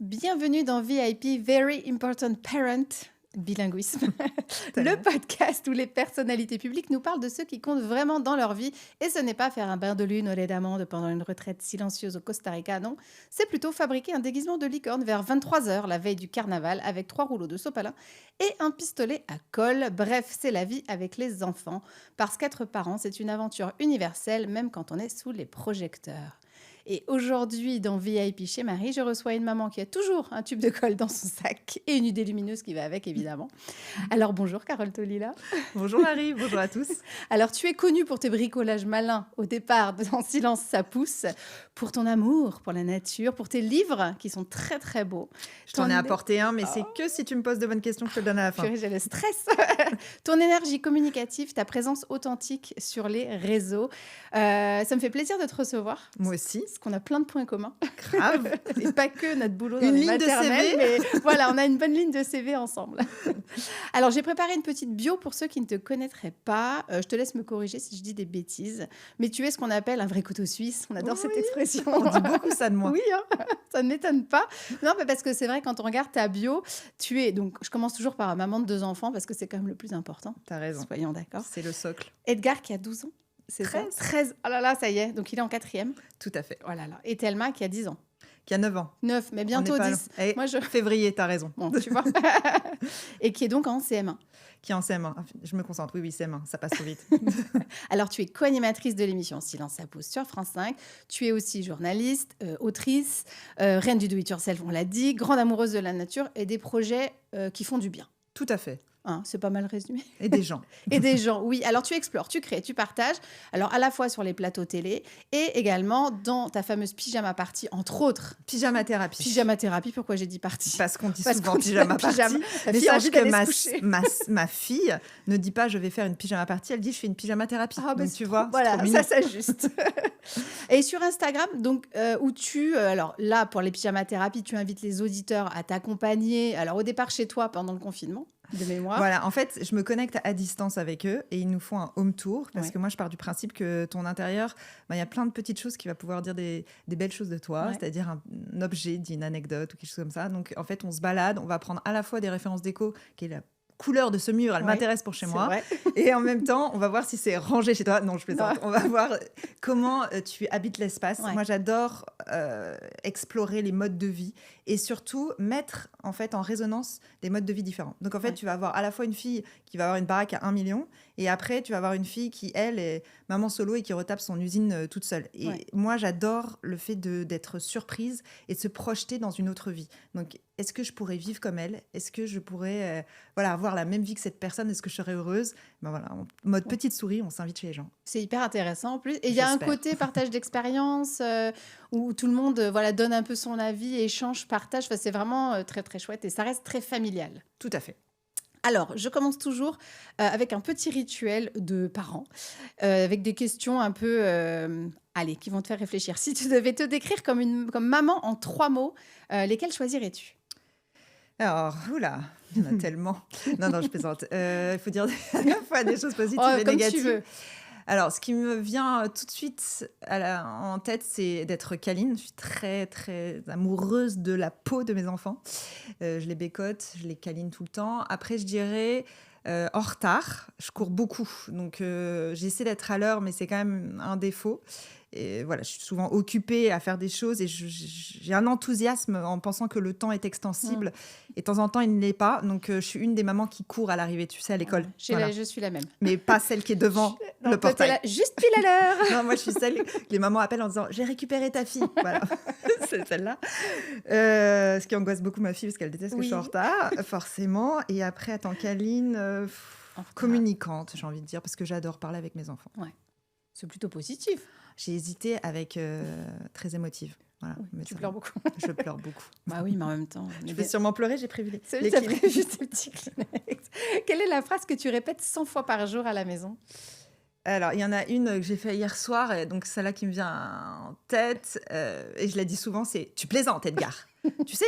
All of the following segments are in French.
Bienvenue dans VIP, Very Important Parent, bilinguisme, le podcast où les personnalités publiques nous parlent de ceux qui comptent vraiment dans leur vie. Et ce n'est pas faire un bain de lune au lait d'amande pendant une retraite silencieuse au Costa Rica, non. C'est plutôt fabriquer un déguisement de licorne vers 23h la veille du carnaval avec 3 rouleaux de sopalin et un pistolet à colle. Bref, c'est la vie avec les enfants. Parce qu'être parent, c'est une aventure universelle, même quand on est sous les projecteurs. Et aujourd'hui, dans VIP chez Marie, je reçois une maman qui a toujours un tube de colle dans son sac et une idée lumineuse qui va avec, évidemment. Alors, bonjour Carole Tolila. Bonjour Marie, bonjour à tous. Alors, tu es connue pour tes bricolages malins au départ En silence, ça pousse, pour ton amour pour la nature, pour tes livres qui sont très, très beaux. Je t'en ai apporté un, mais c'est que si tu me poses de bonnes questions que je te le donne à la fin. Purée, j'ai le stress. Ton énergie communicative, ta présence authentique sur les réseaux. Ça me fait plaisir de te recevoir. Moi aussi. Parce qu'on a plein de points communs. Grave. Et pas que notre boulot dans Une les ligne de maternelles, CV. mais voilà, on a une bonne ligne de CV ensemble. Alors, j'ai préparé une petite bio pour ceux qui ne te connaîtraient pas. Je te laisse me corriger si je dis des bêtises. Mais tu es ce qu'on appelle un vrai couteau suisse. On adore cette expression. On dit beaucoup ça de moi. Oui, hein, ça ne m'étonne pas. Non, mais parce que c'est vrai, quand on regarde ta bio, tu es... Donc, je commence toujours par maman de 2 enfants parce que c'est quand même le plus important. T'as raison. Soyons d'accord. C'est le socle. Edgar qui a 12 ans. C'est 13. ça 13. Oh là là, ça y est. Donc, il est en 4e. Tout à fait. Oh là là. Et Thelma qui a 10 ans. Qui a 9 ans. 9, mais On bientôt n'est pas 10. loin. Moi, je... Février, t'as raison. Bon, tu vois. Et qui est donc en CM1. Qui est en CM1. Je me concentre. Oui, CM1. Ça passe trop vite. Alors, tu es co-animatrice de l'émission Silence ça pousse sur France 5. Tu es aussi journaliste, autrice, reine du do-it-yourself, on l'a dit, grande amoureuse de la nature et des projets qui font du bien. Tout à fait. Hein, c'est pas mal résumé. Et des gens. Et des gens, oui. Alors, tu explores, tu crées, tu partages. Alors, à la fois sur les plateaux télé et également dans ta fameuse pyjama party, entre autres. Pyjama thérapie. Pyjama thérapie, pourquoi j'ai dit party? Parce qu'on dit Parce souvent qu'on dit pyjama party. pyjama. La Mais fille a sache envie que d'aller se coucher. ma fille ne dit pas je vais faire une pyjama party. Elle dit je fais une pyjama thérapie. Ah, bah, Donc tu vois, voilà, c'est trop mignon. ça s'ajuste. Et sur Instagram, donc, où tu... alors là, pour les pyjama thérapies, tu invites les auditeurs à t'accompagner. Alors au départ, chez toi, pendant le confinement, de mémoire. Voilà, en fait, je me connecte à distance avec eux et ils nous font un home tour parce Ouais. que moi, je pars du principe que ton intérieur, il y a plein de petites choses qui va pouvoir dire des belles choses de toi, Ouais. c'est-à-dire un objet, d'une anecdote ou quelque chose comme ça. Donc, en fait, on se balade, on va prendre à la fois des références déco, qui est la couleur de ce mur, elle Ouais, m'intéresse pour chez c'est moi. vrai. Et en même temps, on va voir si c'est rangé chez toi. Non, je plaisante. Non. On va voir comment tu habites l'espace. Ouais. Moi, j'adore explorer les modes de vie et surtout mettre en fait en résonance des modes de vie différents. Donc en fait, Ouais. tu vas avoir à la fois une fille qui va avoir une baraque à 1 million et après, tu vas avoir une fille qui, elle, est maman solo et qui retape son usine toute seule. Et Ouais. moi, j'adore le fait d'être surprise et de se projeter dans une autre vie. Donc, est-ce que je pourrais vivre comme elle? Est-ce que je pourrais voilà, avoir la même vie que cette personne? Est-ce que je serais heureuse? Ben voilà, en mode petite souris, on s'invite chez les gens. C'est hyper intéressant en plus. Et il y a un J'espère. côté partage d'expérience où tout le monde voilà, donne un peu son avis, échange, partage. Enfin, c'est vraiment très, très chouette et ça reste très familial. Tout à fait. Alors, je commence toujours avec un petit rituel de parents, avec des questions un peu, allez, qui vont te faire réfléchir. Si tu devais te décrire comme maman en 3 mots, lesquels choisirais-tu? Alors, oula, il y en a tellement. Non, je plaisante. Il faut dire à la fois des choses positives et Comme négatives. tu veux. Alors, ce qui me vient tout de suite en tête, c'est d'être câline. Je suis très, très amoureuse de la peau de mes enfants. Je les bécote, je les câline tout le temps. Après, je dirais en retard. Je cours beaucoup. Donc, j'essaie d'être à l'heure, mais c'est quand même un défaut. Et voilà, je suis souvent occupée à faire des choses et j'ai un enthousiasme en pensant que le temps est extensible. Et de temps en temps, il ne l'est pas. Donc, je suis une des mamans qui court à l'arrivée, tu sais, à l'école. Voilà. Je suis la même. Mais pas celle qui est devant Non, le toi, t'es portail. là, juste pile à l'heure. Non, moi, je suis celle que les mamans appellent en disant « J'ai récupéré ta fille ». Voilà, c'est celle-là. Ce qui angoisse beaucoup ma fille parce qu'elle déteste que je sois en retard, forcément. Et après, attends, câline, communicante, j'ai envie de dire, parce que j'adore parler avec mes enfants. Ouais. C'est plutôt positif. J'ai hésité avec très émotive. Voilà, Oui, mais tu ça pleures va. beaucoup. Je pleure beaucoup. Bah oui, mais en même temps. Je vais sûrement pleurer, j'ai prévu les C'est Kleenex. juste un petit Kleenex. Quelle est la phrase que tu répètes 100 fois par jour à la maison? Alors, il y en a une que j'ai fait hier soir, et donc celle-là qui me vient en tête, et je la dis souvent, c'est tu plaisantes, Edgar. Tu sais,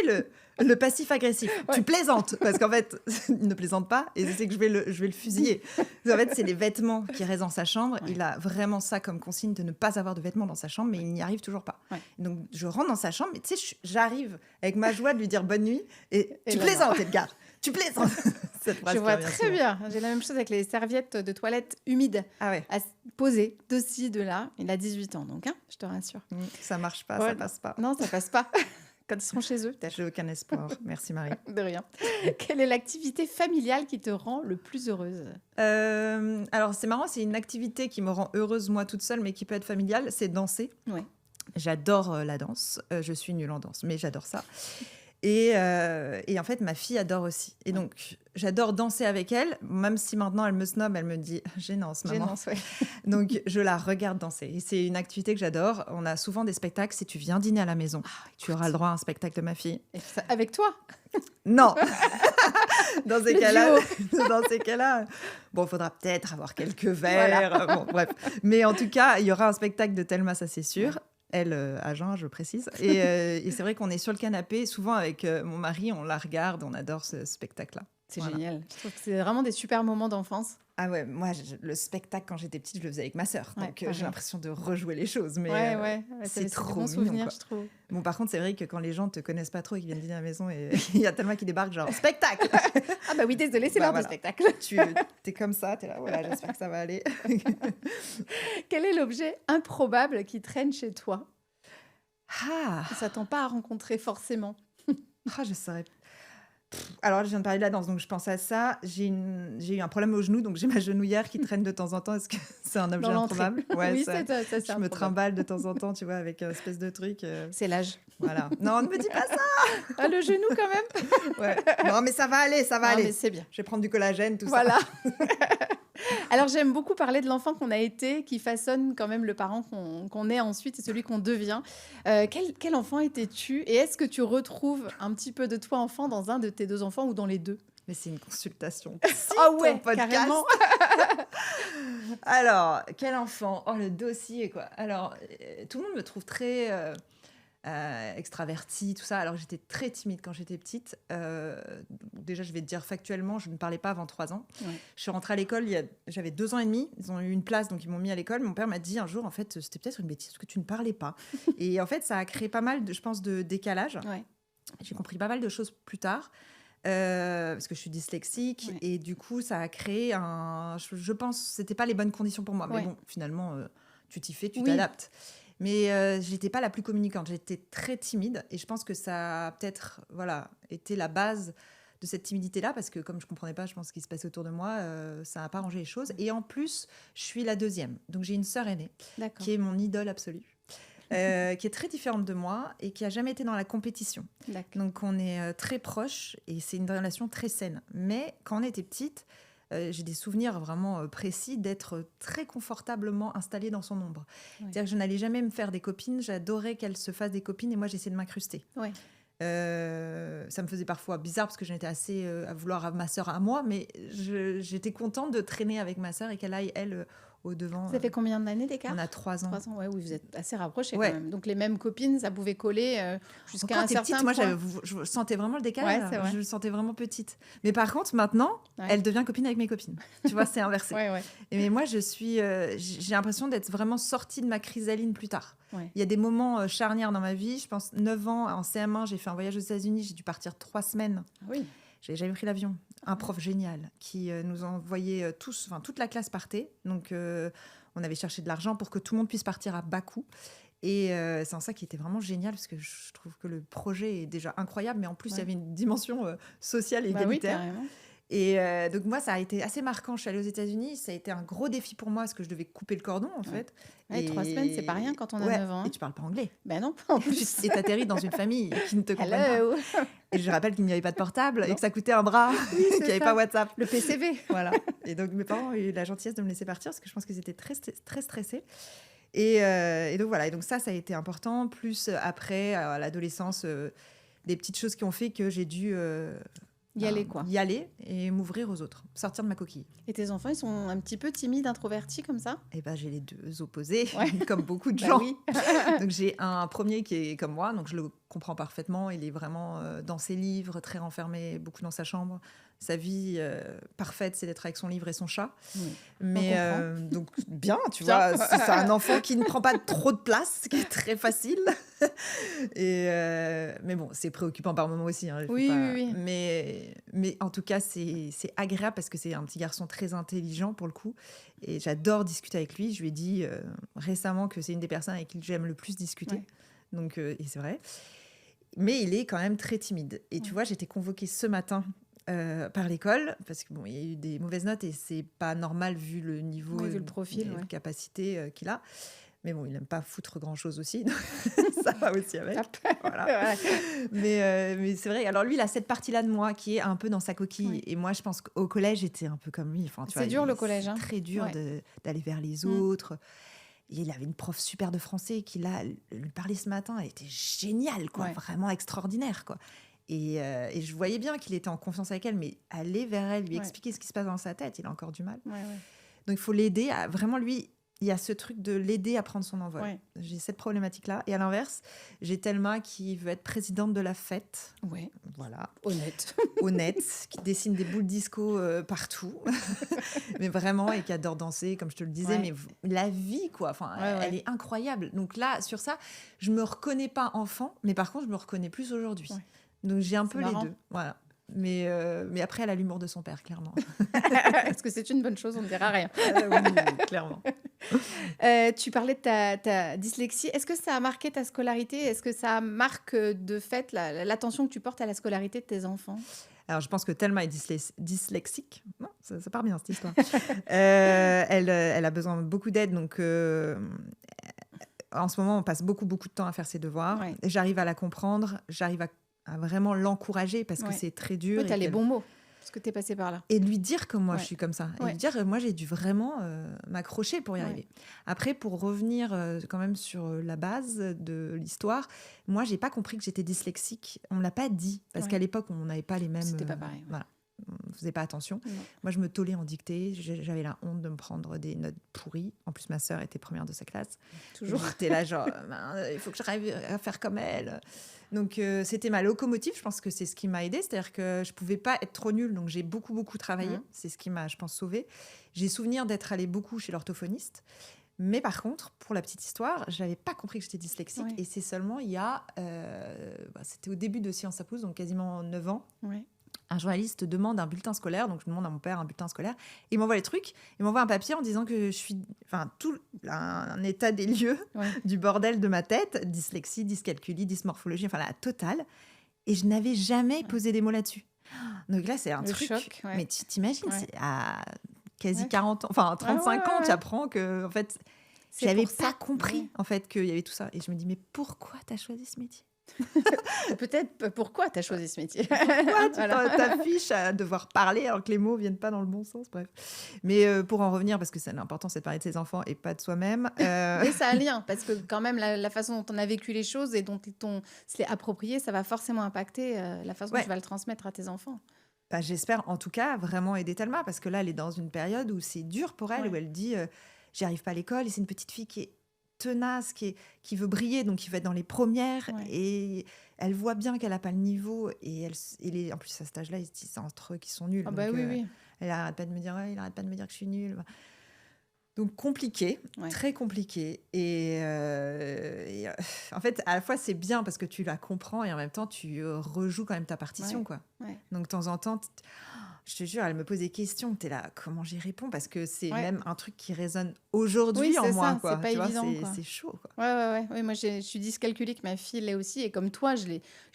le passif-agressif. Ouais. Tu plaisantes. Parce qu'en fait, il ne plaisante pas et je sais que je vais le fusiller. En fait, c'est les vêtements qui restent dans sa chambre. Ouais. Il a vraiment ça comme consigne de ne pas avoir de vêtements dans sa chambre, mais il n'y arrive toujours pas. Ouais. Donc, je rentre dans sa chambre, et tu sais, j'arrive avec ma joie de lui dire bonne nuit et Et tu là, plaisantes, Edgar. Tu plaisantes. Cette phrase Je qui vois revient très souvent. bien. J'ai la même chose avec les serviettes de toilette humides Ah ouais. à poser de ci, de là. Il a 18 ans, donc je te rassure. Ça marche pas, Ouais. ça passe pas. Non, ça passe pas. Quand ils seront chez eux, peut-être. J'ai aucun espoir. Merci Marie. De rien. Quelle est l'activité familiale qui te rend le plus heureuse? Alors c'est marrant, c'est une activité qui me rend heureuse moi toute seule, mais qui peut être familiale, c'est danser. Ouais. J'adore la danse. Je suis nulle en danse, mais j'adore ça. Et en fait, ma fille adore aussi. Et donc, j'adore danser avec elle, même si maintenant elle me snob, elle me dit « Gênance, maman ». Gênance, ouais. Donc, je la regarde danser. Et c'est une activité que j'adore. On a souvent des spectacles. Si tu viens dîner à la maison, tu auras le droit à un spectacle de ma fille. Et ça, avec toi? Non. Dans ces Le cas-là, bon, il faudra peut-être avoir quelques verres. Voilà. Bon, bref. Mais en tout cas, il y aura un spectacle de Thelma, ça c'est sûr. Elle, à jeun, je précise. Et c'est vrai qu'on est sur le canapé, souvent avec mon mari, on la regarde, on adore ce spectacle-là. C'est Voilà. génial. Je trouve que c'est vraiment des super moments d'enfance. Ah ouais, moi, le spectacle, quand j'étais petite, je le faisais avec ma sœur. Ouais, Donc, pareil. j'ai l'impression de rejouer les choses. Mais Ouais, c'est des trop bons mignon, souvenirs, quoi. je trouve. Bon, par contre, c'est vrai que quand les gens te connaissent pas trop et qu'ils viennent dîner à la maison, et il y a tellement qui débarquent, genre, spectacle. Ah bah oui, désolé, c'est Bah l'heure voilà. du spectacle. Tu es comme ça, tu es là, voilà, j'espère que ça va aller. Quel est l'objet improbable qui traîne chez toi, Ah, que ça t'attend pas à rencontrer forcément? je saurais. Alors, je viens de parler de la danse, donc je pense à ça. J'ai eu un problème au genou, donc j'ai ma genouillère qui traîne de temps en temps. Est-ce que c'est un objet Dans l'entrée. improbable? Oui, ça, ça, c'est je me improbable. trimballe de temps en temps, tu vois, avec une espèce de truc. C'est l'âge. Voilà. Non, ne me dis pas ça. Ah, le genou quand même. Ouais. Non, mais ça va aller, ça va Non, aller. mais c'est bien. Je vais prendre du collagène, tout Voilà. Alors, j'aime beaucoup parler de l'enfant qu'on a été, qui façonne quand même le parent qu'on est ensuite et celui qu'on devient. Quel enfant étais-tu? Et est-ce que tu retrouves un petit peu de toi enfant dans un de tes deux enfants ou dans les deux? ça. Mais c'est une consultation. Ah ton ouais, podcast. carrément. Alors, quel enfant? Oh, le dossier, quoi. Alors, tout le monde me trouve très extravertie, tout ça. Alors, j'étais très timide quand j'étais petite. Déjà, je vais te dire factuellement, je ne parlais pas avant 3 ans. Ouais. Je suis rentrée à l'école, j'avais 2 ans et demi. Ils ont eu une place, donc ils m'ont mis à l'école. Mon père m'a dit un jour, en fait, c'était peut-être une bêtise, parce que tu ne parlais pas. Et en fait, ça a créé pas mal, je pense, de décalage. Ouais. J'ai compris pas mal de choses plus tard. Parce que je suis dyslexique, Ouais. et du coup ça a créé je pense que c'était pas les bonnes conditions pour moi, mais Ouais. bon, finalement tu t'y fais, tu Oui. t'adaptes. Mais j'étais pas la plus communicante, j'étais très timide, et je pense que ça a peut-être été la base de cette timidité là, parce que comme je comprenais pas, je pense, ce qui se passait autour de moi, ça a pas arrangé les choses. Et en plus, je suis la deuxième, donc j'ai une sœur aînée D'accord. qui est mon idole absolue, qui est très différente de moi et qui a jamais été dans la compétition. D'accord. Donc on est très proches, et c'est une relation très saine. Mais quand on était petite, j'ai des souvenirs vraiment précis d'être très confortablement installée dans son ombre. Ouais. C'est-à-dire que je n'allais jamais me faire des copines, j'adorais qu'elle se fasse des copines, et moi j'essayais de m'incruster. Ouais. Ça me faisait parfois bizarre, parce que j'étais assez à vouloir ma sœur à moi, mais j'étais contente de traîner avec ma sœur et qu'elle aille, elle, au devant. Ça fait combien d'années d'écart? On a 3 ans. 3 ans, ouais, oui, vous êtes assez rapprochés Ouais. quand même. Donc les mêmes copines, ça pouvait coller jusqu'à Quand un t'es certain petite, moi, point. je sentais vraiment le décalage. Ouais, c'est vrai. Je le sentais vraiment petite. Mais par contre, maintenant, Ouais. elle devient copine avec mes copines. Tu vois, c'est inversé. Ouais, ouais. Mais moi, j'ai l'impression d'être vraiment sortie de ma chrysaline plus tard. Ouais. Il y a des moments charnières dans ma vie. Je pense 9 ans, en CM1, j'ai fait un voyage aux États-Unis. J'ai dû partir 3 semaines. Ah oui. J'avais jamais pris l'avion. Un prof génial qui nous envoyait tous, enfin toute la classe partait. Donc on avait cherché de l'argent pour que tout le monde puisse partir à bas coût. Et c'est en ça qui était vraiment génial, parce que je trouve que le projet est déjà incroyable, mais en plus il y Ouais. avait une dimension sociale et Bah oui, égalitaire. carrément. Et donc moi, ça a été assez marquant. Je suis allée aux États-Unis, ça a été un gros défi pour moi, parce que je devais couper le cordon, en fait. Ouais, 3 semaines, c'est pas rien quand on a 9 ans. Et tu parles pas anglais. Ben non, en plus. Et t'atterris dans une famille qui ne te comprend pas. Hello. Et je rappelle qu'il n'y avait pas de portable, et Non. que ça coûtait un bras, c'est qu'il n'y avait ça. pas WhatsApp. Le PCV. Voilà. Et donc mes parents ont eu la gentillesse de me laisser partir, parce que je pense qu'ils étaient très, très stressés. Et donc voilà. Et donc ça a été important. Plus après, à l'adolescence, des petites choses qui ont fait que j'ai dû Y aller, quoi. Y aller et m'ouvrir aux autres, sortir de ma coquille. Et tes enfants, ils sont un petit peu timides, introvertis comme ça? Et ben j'ai les deux opposés, Ouais. comme beaucoup de Bah gens. oui. Donc j'ai un premier qui est comme moi, donc je le comprends parfaitement. Il est vraiment dans ses livres, très renfermé, beaucoup dans sa chambre. Sa vie parfaite, c'est d'être avec son livre et son chat. Oui. Mais comprend. donc bien, tu Bien. vois, c'est un enfant qui ne prend pas trop de place, ce qui est très facile. Mais bon, c'est préoccupant par moments aussi. Hein, Oui, oui, oui. Mais en tout cas, c'est agréable parce que c'est un petit garçon très intelligent pour le coup. Et j'adore discuter avec lui. Je lui ai dit récemment que c'est une des personnes avec qui j'aime le plus discuter. Ouais. Donc, et c'est vrai. Mais il est quand même très timide. Et tu Ouais. vois, j'étais convoquée ce matin par l'école parce que bon, il y a eu des mauvaises notes et c'est pas normal vu le niveau Oui, vu le profil, et ouais. la capacité qu'il a. Mais bon, il n'aime pas foutre grand-chose aussi. Donc ça va aussi avec. Hop. Voilà. Ouais. Mais c'est vrai. Alors lui, il a cette partie-là de moi qui est un peu dans sa coquille. Ouais. Et moi, je pense qu'au collège, j'étais un peu comme lui. Enfin, tu C'est vois, dur, le collège, hein. C'est très dur Ouais. d'aller vers les Mm. autres. Et il avait une prof super de français qui lui parlait ce matin. Elle était géniale, quoi. Ouais. Vraiment extraordinaire, quoi. Et je voyais bien qu'il était en confiance avec elle, mais aller vers elle, lui Ouais. expliquer ce qui se passe dans sa tête, il a encore du mal. Ouais, ouais. Donc il faut l'aider à vraiment lui. Il y a ce truc de l'aider à prendre son envol. Ouais. J'ai cette problématique-là. Et à l'inverse, j'ai Thelma qui veut être présidente de la fête. Ouais. Voilà. Honnête. Honnête, qui dessine des boules disco partout. Mais vraiment, et qui adore danser, comme je te le disais. Ouais. Mais la vie, quoi. Enfin, Ouais, ouais. elle est incroyable. Donc là, sur ça, je me reconnais pas enfant, mais par contre, je me reconnais plus aujourd'hui. Ouais. Donc j'ai un C'est peu marrant. les deux. Voilà. Mais après, elle a l'humour de son père, clairement. Est-ce que c'est une bonne chose? On ne dira rien. Oui, clairement. Tu parlais de ta dyslexie. Est-ce que ça a marqué ta scolarité? Est-ce que ça marque de fait l'attention que tu portes à la scolarité de tes enfants? Alors, je pense que Thelma est dyslexique. Non, ça part bien, cette histoire. Elle a besoin de beaucoup d'aide. Donc, en ce moment, on passe beaucoup, beaucoup de temps à faire ses devoirs. Ouais. Et j'arrive à la comprendre. J'arrive à vraiment l'encourager parce que Ouais. c'est très dur. Oui, tu as et les qu'elle- bons mots, parce que tu es passé par là. Et lui dire que moi, Ouais. je suis comme ça. Et Ouais. lui dire, moi, j'ai dû vraiment m'accrocher pour y Ouais. arriver. Après, pour revenir quand même sur la base de l'histoire, moi, j'ai pas compris que j'étais dyslexique. On me l'a pas dit. Parce Ouais. qu'à l'époque, on n'avait pas les mêmes... C'était pas pareil, ouais. Voilà. On ne faisait pas attention. Non. Moi, je me tollais en dictée. J'avais la honte de me prendre des notes pourries. En plus, ma sœur était première de sa classe. Toujours. J'étais là, genre, il faut que j'arrive à faire comme elle. Donc, c'était ma locomotive. Je pense que c'est ce qui m'a aidée. C'est-à-dire que je ne pouvais pas être trop nulle. Donc, j'ai beaucoup, beaucoup travaillé. Mhm. C'est ce qui m'a, je pense, sauvée. J'ai souvenir d'être allée beaucoup chez l'orthophoniste. Mais par contre, pour la petite histoire, je n'avais pas compris que j'étais dyslexique. Ouais. Et c'est seulement il y a... c'était au début de Sciences à Pouce, donc quasiment 9 ans. Ouais. Un journaliste demande un bulletin scolaire, donc je demande à mon père un bulletin scolaire, il m'envoie les trucs, il m'envoie un papier en disant que je suis, tout un état des lieux Ouais. du bordel de ma tête, dyslexie, dyscalculie, dysmorphologie, enfin la totale, et je n'avais jamais posé des mots là-dessus. Donc là, c'est un Le truc, choc, ouais. mais tu t'imagines, Ouais. c'est à quasi Ouais. 40 ans, enfin 35 ans, ouais. tu apprends que, en fait, C'est j'avais pour pas ça. compris, Ouais. en fait, qu'il y avait tout ça. Et je me dis, mais pourquoi tu as choisi ce métier? Peut-être pourquoi tu as choisi ce métier. Pourquoi tu Voilà. t'affiches à devoir parler alors que les mots viennent pas dans le bon sens? Bref. Mais pour en revenir, parce que c'est l'important, c'est de parler de ses enfants et pas de soi-même. Mais ça a un lien, parce que quand même, la façon dont on a vécu les choses et dont on se l'est approprié, ça va forcément impacter la façon dont Ouais. tu vas le transmettre à tes enfants. Bah, j'espère en tout cas vraiment aider Thelma, parce que là, elle est dans une période où c'est dur pour elle, Ouais. où elle dit j'y arrive pas à l'école, et c'est une petite fille qui est tenace, qui veut briller, donc qui veut être dans les premières, Ouais. et elle voit bien qu'elle n'a pas le niveau, et en plus à cet âge-là, ils se disent entre eux qu'ils sont nuls. Ah bah donc, oui, oui. Elle arrête pas de me dire, ouais, il arrête pas de me dire que je suis nulle. Donc compliqué, Ouais. très compliqué. Et en fait, à la fois, c'est bien parce que tu la comprends et en même temps, tu rejoues quand même ta partition, Ouais. quoi. Ouais. Donc de temps en temps, je te jure, elle me pose des questions. T'es là, comment j'y réponds? Parce que c'est Ouais. même un truc qui résonne aujourd'hui Oui, en c'est moi, ça, quoi. c'est pas Tu vois, évident, quoi. c'est chaud, quoi. Ouais. Oui, moi, je suis dyscalculique, ma fille l'est aussi. Et comme toi, je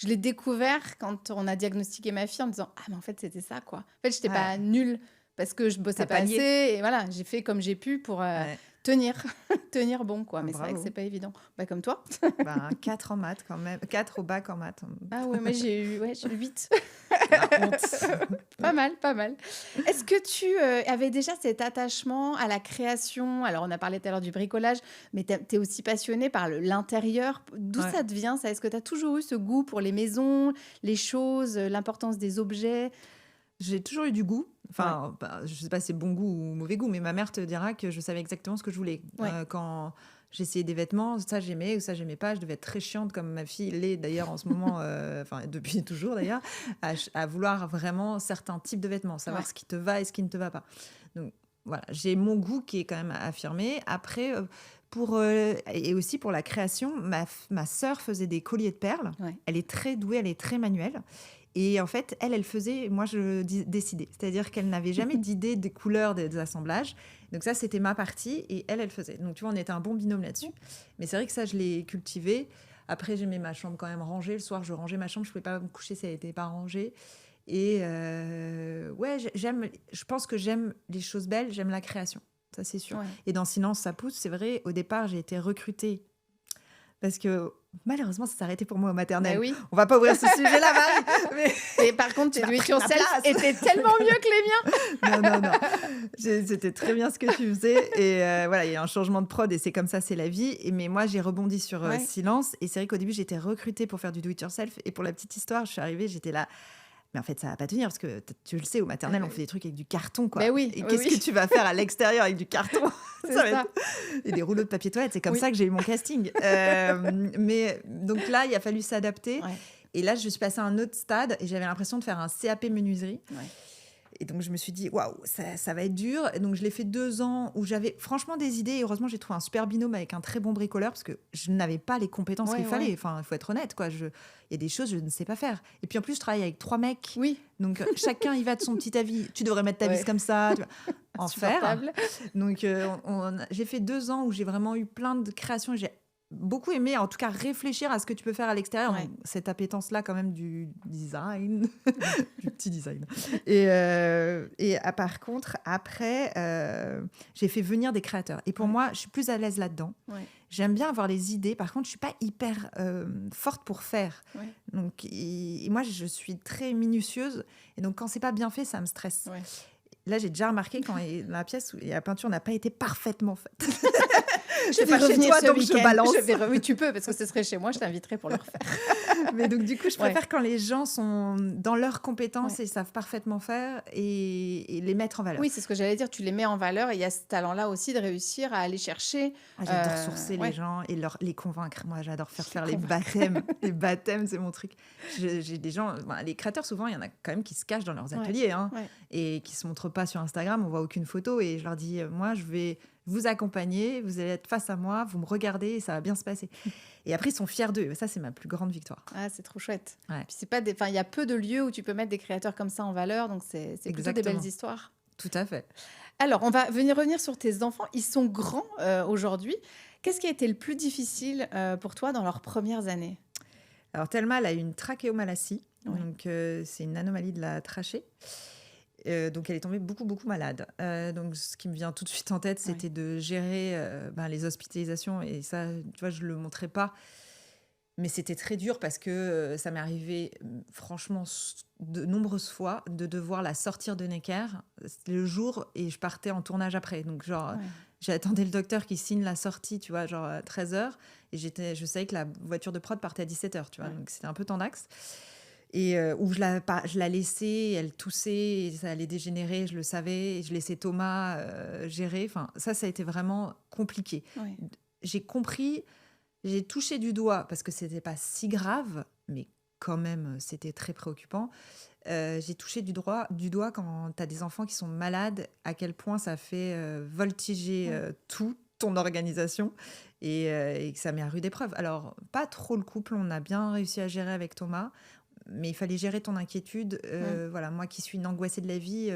l'ai découvert quand on a diagnostiqué ma fille en me disant « Ah, mais en fait, c'était ça, quoi. » En fait, je n'étais Ouais. pas nulle parce que je bossais T'as pas pallié. assez. Et voilà, j'ai fait comme j'ai pu pour Ouais. tenir, tenir bon, quoi. Ah, Mais c'est vrai que bravo. c'est pas évident. Bah, comme toi. 4 en maths quand même, 4 au bac en maths. Ah ouais, moi, j'ai eu 8. La honte. Pas mal, pas mal. Est-ce que tu avais déjà cet attachement à la création? Alors, on a parlé tout à l'heure du bricolage, mais tu es aussi passionné par l'intérieur. D'où Ouais. ça te vient, ça? Est-ce que tu as toujours eu ce goût pour les maisons, les choses, l'importance des objets? J'ai toujours eu du goût. Ouais, Enfin, je sais pas si c'est bon goût ou mauvais goût, mais ma mère te dira que je savais exactement ce que je voulais. ouais, Quand j'essayais des vêtements, ça j'aimais ou ça j'aimais pas. Je devais être très chiante comme ma fille l'est d'ailleurs en ce moment, enfin depuis toujours d'ailleurs, à vouloir vraiment certains types de vêtements, savoir ouais, ce qui te va et ce qui ne te va pas. Donc voilà, j'ai mon goût qui est quand même affirmé. Après, et aussi pour la création, ma sœur faisait des colliers de perles. ouais. Elle est très douée, elle est très manuelle. Et en fait, elle faisait, moi, je décidais. C'est-à-dire qu'elle n'avait jamais d'idée des couleurs des assemblages. Donc ça, c'était ma partie et elle faisait. Donc tu vois, on était un bon binôme là-dessus. Mais c'est vrai que ça, je l'ai cultivé. Après, j'aimais ma chambre quand même rangée. Le soir, je rangeais ma chambre. Je ne pouvais pas me coucher si elle n'était pas rangée. Et ouais, je pense que j'aime les choses belles, j'aime la création. Ça, c'est sûr. Ouais. Et dans Silence, ça pousse, c'est vrai, au départ, j'ai été recrutée parce que malheureusement, ça s'est arrêté pour moi au Ben maternel. oui. On va pas ouvrir ce sujet-là, Marie. Mais Et par contre, tes tu do m'as it pris ma yourself place. étaient tellement mieux que les miens. Non. C'était très bien ce que tu faisais. Et voilà, il y a un changement de prod et c'est comme ça, c'est la vie. Mais moi, j'ai rebondi sur Ouais. Silence. Et c'est vrai qu'au début, j'étais recrutée pour faire du do-it-yourself. Et pour la petite histoire, je suis arrivée, j'étais là. Mais en fait, ça va pas tenir parce que tu le sais, au maternel, on fait des trucs avec du carton, quoi. Ben oui, Et oui, qu'est-ce oui. que tu vas faire à l'extérieur avec du carton? C'est Ça va ça. être- Et des rouleaux de papier toilette. C'est comme Oui. ça que j'ai eu mon casting. Mais donc là, il a fallu s'adapter. Ouais, Et là, je suis passée à un autre stade et j'avais l'impression de faire un CAP menuiserie. ouais. Et donc, je me suis dit, waouh, ça va être dur. Et donc, je l'ai fait 2 ans où j'avais franchement des idées. Et heureusement, j'ai trouvé un super binôme avec un très bon bricoleur parce que je n'avais pas les compétences Ouais, qu'il fallait. ouais. Enfin, il faut être honnête, quoi. Il y a des choses que je ne sais pas faire. Et puis, en plus, je travaille avec 3 mecs. Oui, Donc, chacun y va de son petit avis. Tu devrais mettre ta Ouais. vis comme ça. Tu vois. Enfer. insupportable. Donc, j'ai fait 2 ans où j'ai vraiment eu plein de créations. Et j'ai beaucoup aimé, en tout cas, réfléchir à ce que tu peux faire à l'extérieur. Ouais. Donc, cette appétence-là, quand même, du design, du petit design. Par contre, après, j'ai fait venir des créateurs. Et pour Ouais. moi, je suis plus à l'aise là-dedans. Ouais, J'aime bien avoir les idées. Par contre, je suis pas hyper forte pour faire. ouais, Donc, et moi, je suis très minutieuse. Et donc, quand c'est pas bien fait, ça me stresse. ouais. Là, j'ai déjà remarqué quand dans la pièce où la peinture n'a pas été parfaitement faite. Je C'est vais pas chez revenir toi, ce donc je week-end. balance. Oui, tu peux, parce que ce serait chez moi, je t'inviterai pour le refaire. Mais donc, du coup, je Ouais. préfère quand les gens sont dans leurs compétences Ouais. et savent parfaitement faire et les mettre en valeur. Oui, c'est ce que j'allais dire, tu les mets en valeur et il y a ce talent-là aussi de réussir à aller chercher. Ah, j'adore sourcer ouais. les gens et les convaincre. Moi, j'adore faire les Convaincre. baptêmes. Les baptêmes, c'est mon truc. J'ai des gens, les créateurs, souvent, il y en a quand même qui se cachent dans leurs Ouais. ateliers hein, Ouais. et qui se montrent pas sur Instagram. On voit aucune photo et je leur dis, moi, je vais vous accompagner, vous allez être face à moi, vous me regardez et ça va bien se passer. Et après, ils sont fiers d'eux. Ça, c'est ma plus grande victoire. Ah, c'est trop chouette. Ouais. Puis c'est pas des... enfin, il y a peu de lieux où tu peux mettre des créateurs comme ça en valeur, donc c'est plutôt des Exactement. belles histoires. Tout à fait. Alors, on va revenir sur tes enfants. Ils sont grands aujourd'hui. Qu'est-ce qui a été le plus difficile pour toi dans leurs premières années? Alors, Thelma, elle a eu une trachéomalacie. Ouais. Donc, c'est une anomalie de la trachée. Donc, elle est tombée beaucoup malade. Donc, ce qui me vient tout de suite en tête, c'était de gérer les hospitalisations. Et ça, tu vois, je ne le montrais pas. Mais c'était très dur parce que ça m'est arrivé, franchement, de nombreuses fois, de devoir la sortir de Necker. C'était le jour et je partais en tournage après. Donc, genre, Ouais. j'attendais le docteur qui signe la sortie, tu vois, genre à 13h. Et je savais que la voiture de prod partait à 17h, tu vois. Ouais. Donc, c'était un peu tendax. Et où je la laissais, elle toussait, et ça allait dégénérer, je le savais. Et je laissais Thomas gérer. Enfin, ça a été vraiment compliqué. Ouais. J'ai compris, j'ai touché du doigt, parce que c'était pas si grave, mais quand même, c'était très préoccupant. J'ai touché du doigt quand tu as des enfants qui sont malades, à quel point ça fait voltiger toute ton organisation et que ça met à rude épreuve. Alors, pas trop le couple, on a bien réussi à gérer avec Thomas, mais il fallait gérer ton inquiétude. Voilà, moi qui suis une angoissée de la vie,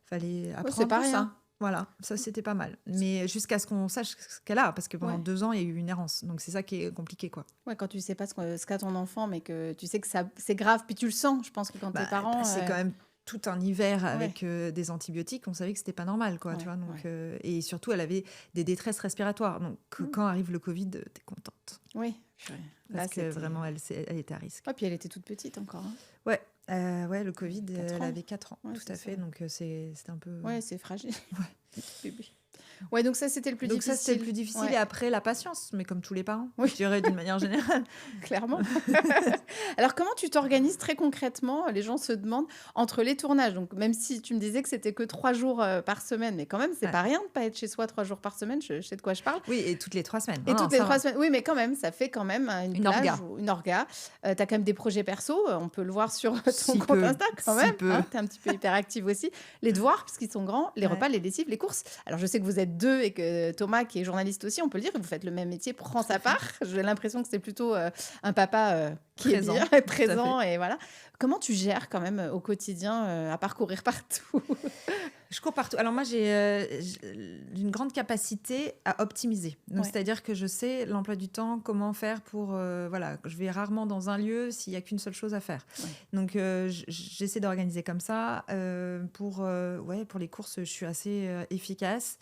fallait apprendre pas tout rien. ça. Voilà, ça c'était pas mal. Mais jusqu'à ce qu'on sache ce qu'elle a, parce que pendant 2 ans, il y a eu une errance. Donc c'est ça qui est compliqué, quoi. Ouais, quand tu sais pas ce qu'a ton enfant, mais que tu sais que ça, c'est grave, puis tu le sens. Je pense que quand tes parents... C'est quand même tout un hiver avec des antibiotiques, on savait que c'était pas normal, quoi, Ouais, tu vois. Donc, et surtout, elle avait des détresses respiratoires. Donc, quand arrive le Covid, t'es contente. Oui, Purée. Parce Là, que c'était... vraiment, elle était à risque. Oh, puis elle était toute petite encore. Hein. Ouais, le Covid, 4 elle ans. avait 4 ans, Ouais, tout c'est à ça. fait. Donc, c'était un peu... Ouais, c'est fragile. Ouais. Bébé. Ouais, donc ça, c'était le plus Donc difficile. ça, c'était le plus difficile. Ouais. Et après, la patience, mais comme tous les parents, Oui. je dirais d'une manière générale. Clairement. Alors, comment tu t'organises très concrètement? Les gens se demandent entre les tournages. Donc, même si tu me disais que c'était que 3 jours par semaine, mais quand même, c'est Ouais. pas rien de pas être chez soi 3 jours par semaine. Je sais de quoi je parle. Oui, et toutes les 3 semaines. Et Non, toutes les ça 3 va. semaines. Oui, mais quand même, ça fait quand même une plage orga. ou une orga. Tu as quand même des projets perso. On peut le voir sur ton Si compte peu, Insta quand si même. peu. Hein, tu es un petit peu hyperactive aussi. Les devoirs, parce qu'ils sont grands, les Ouais. repas, les lessives, les courses. Alors, je sais que vous êtes deux et que Thomas, qui est journaliste aussi, on peut le dire, que vous faites le même métier, prend Tout à sa fait. part. J'ai l'impression que c'est plutôt un papa qui Présent, est tout bien, à présent. Et voilà. Comment tu gères quand même au quotidien à parcourir partout? Je cours partout. Alors moi, j'ai une grande capacité à optimiser. Donc, Ouais. c'est-à-dire que je sais l'emploi du temps, comment faire pour... voilà, je vais rarement dans un lieu s'il n'y a qu'une seule chose à faire. Ouais. Donc, j'essaie d'organiser comme ça. Pour les courses, je suis assez efficace.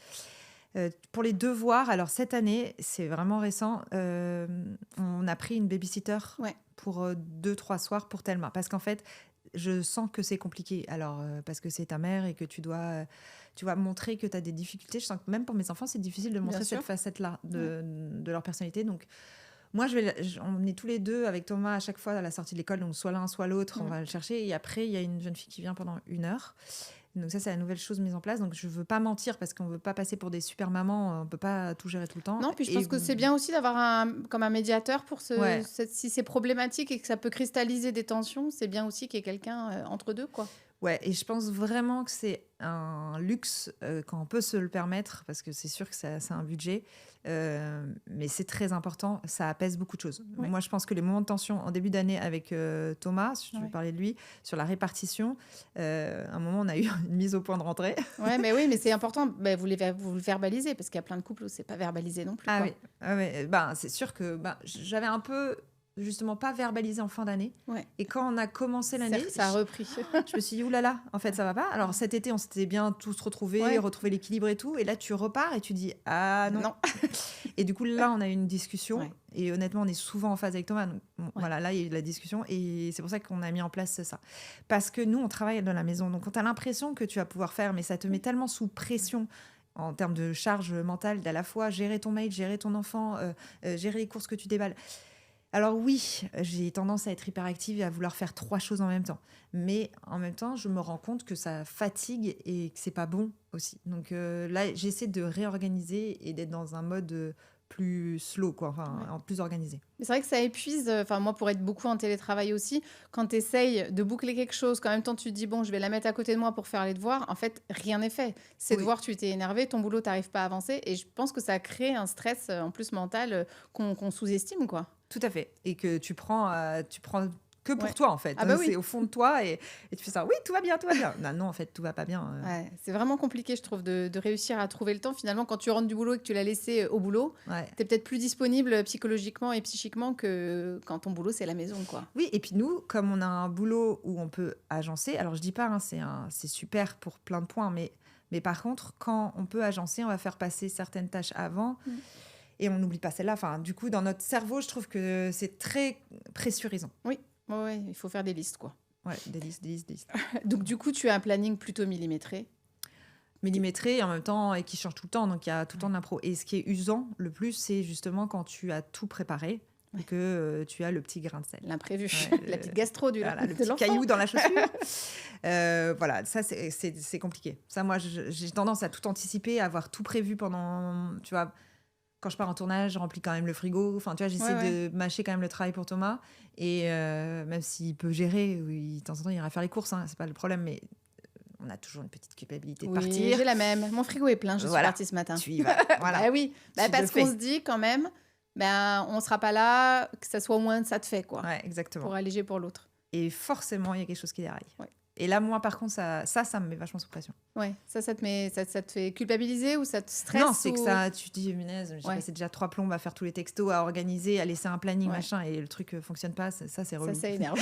Pour les devoirs, alors cette année, c'est vraiment récent, on a pris une babysitter Ouais. pour 2-3 soirs pour Thelma. Parce qu'en fait, je sens que c'est compliqué. Alors, parce que c'est ta mère et que tu dois montrer que tu as des difficultés. Je sens que même pour mes enfants, c'est difficile de montrer Bien sûr. cette facette-là de leur personnalité. Donc, moi, on est tous les deux avec Thomas à chaque fois à la sortie de l'école. Donc, soit l'un, soit l'autre, on va le chercher. Et après, il y a une jeune fille qui vient pendant 1 heure. Donc ça, c'est la nouvelle chose mise en place. Donc je ne veux pas mentir parce qu'on ne veut pas passer pour des super mamans. On ne peut pas tout gérer tout le temps. Non, puis je pense que c'est bien aussi d'avoir comme un médiateur pour Ouais. si c'est problématique et que ça peut cristalliser des tensions, c'est bien aussi qu'il y ait quelqu'un entre deux, quoi. Ouais, et je pense vraiment que c'est un luxe quand on peut se le permettre, parce que c'est sûr que c'est un budget, mais c'est très important, ça apaise beaucoup de choses. Ouais. Moi, je pense que les moments de tension en début d'année avec Thomas, je vais parler de lui, sur la répartition, à un moment, on a eu une mise au point de rentrée. Ouais, mais oui, mais c'est important, vous le verbalisez, parce qu'il y a plein de couples où c'est pas verbalisé non plus. Ah quoi. oui, c'est sûr que j'avais un peu... justement pas verbalisé en fin d'année. Ouais. Et quand on a commencé l'année, Ça a repris. je me suis dit, oulala, en fait, ça va pas. Alors cet été, on s'était bien tous retrouvés, retrouvé l'équilibre et tout. Et là, tu repars et tu dis, ah non. Et du coup, là, on a eu une discussion. Ouais. Et honnêtement, on est souvent en phase avec Thomas. Donc, voilà, là, il y a eu de la discussion. Et c'est pour ça qu'on a mis en place ça. Parce que nous, on travaille dans la maison. Donc, on a l'impression que tu vas pouvoir faire, mais ça te met tellement sous pression en termes de charge mentale, d'à la fois gérer ton mail, gérer ton enfant, gérer les courses que tu déballes. Alors oui, j'ai tendance à être hyperactive et à vouloir faire 3 choses en même temps. Mais en même temps, je me rends compte que ça fatigue et que c'est pas bon aussi. Donc là, j'essaie de réorganiser et d'être dans un mode plus slow, quoi, plus organisé. Mais c'est vrai que ça épuise, moi pour être beaucoup en télétravail aussi, quand tu essayes de boucler quelque chose, qu'en même temps tu te dis bon je vais la mettre à côté de moi pour faire les devoirs, en fait rien n'est fait. Ces devoirs tu t'es énervé, ton boulot t'arrives pas à avancer et je pense que ça crée un stress en plus mental qu'on sous-estime quoi. Tout à fait. Et que tu prends que pour toi en fait. Ah bah oui. C'est au fond de toi et tu fais ça. Oui, tout va bien, tout va bien. Non, en fait, tout va pas bien. Ouais, c'est vraiment compliqué, je trouve, de réussir à trouver le temps. Finalement, quand tu rentres du boulot et que tu l'as laissé au boulot, tu es peut-être plus disponible psychologiquement et psychiquement que quand ton boulot, c'est la maison, quoi. Oui, et puis nous, comme on a un boulot où on peut agencer, alors je dis pas, c'est super pour plein de points, mais par contre, quand on peut agencer, on va faire passer certaines tâches avant. Et on n'oublie pas celle-là. Enfin, du coup, dans notre cerveau, je trouve que c'est très pressurisant. Oui, il faut faire des listes, quoi. Ouais, des listes. Donc, du coup, tu as un planning plutôt millimétré. Millimétré, en même temps, et qui change tout le temps. Donc, il y a tout le temps de l'impro. Et ce qui est usant le plus, c'est justement quand tu as tout préparé et que tu as le petit grain de sel. L'imprévu, la petite gastro du le petit caillou dans la chaussure. Voilà, ça, c'est compliqué. Ça, moi, j'ai tendance à tout anticiper, à avoir tout prévu pendant... Tu vois, quand je pars en tournage, je remplis quand même le frigo. Enfin, tu vois, j'essaie de mâcher quand même le travail pour Thomas. Et même s'il peut gérer, de temps en temps, il ira faire les courses. C'est pas le problème, mais on a toujours une petite culpabilité de partir. J'ai la même. Mon frigo est plein. Je suis partie ce matin. Tu y vas. Voilà. Bah oui, parce qu'on se dit quand même, on sera pas là, que ça soit au moins ça te fait, quoi. Ouais, exactement. Pour alléger pour l'autre. Et forcément, il y a quelque chose qui déraille. Ouais. Et là, moi, par contre, ça me met vachement sous pression. Ouais, ça te fait culpabiliser ou ça te stresse? Non, c'est que ça, tu te dis, minaise, j'ai passé déjà 3 plombes à faire tous les textos, à organiser, à laisser un planning, machin, et le truc fonctionne pas, ça c'est relou. Ça énerve.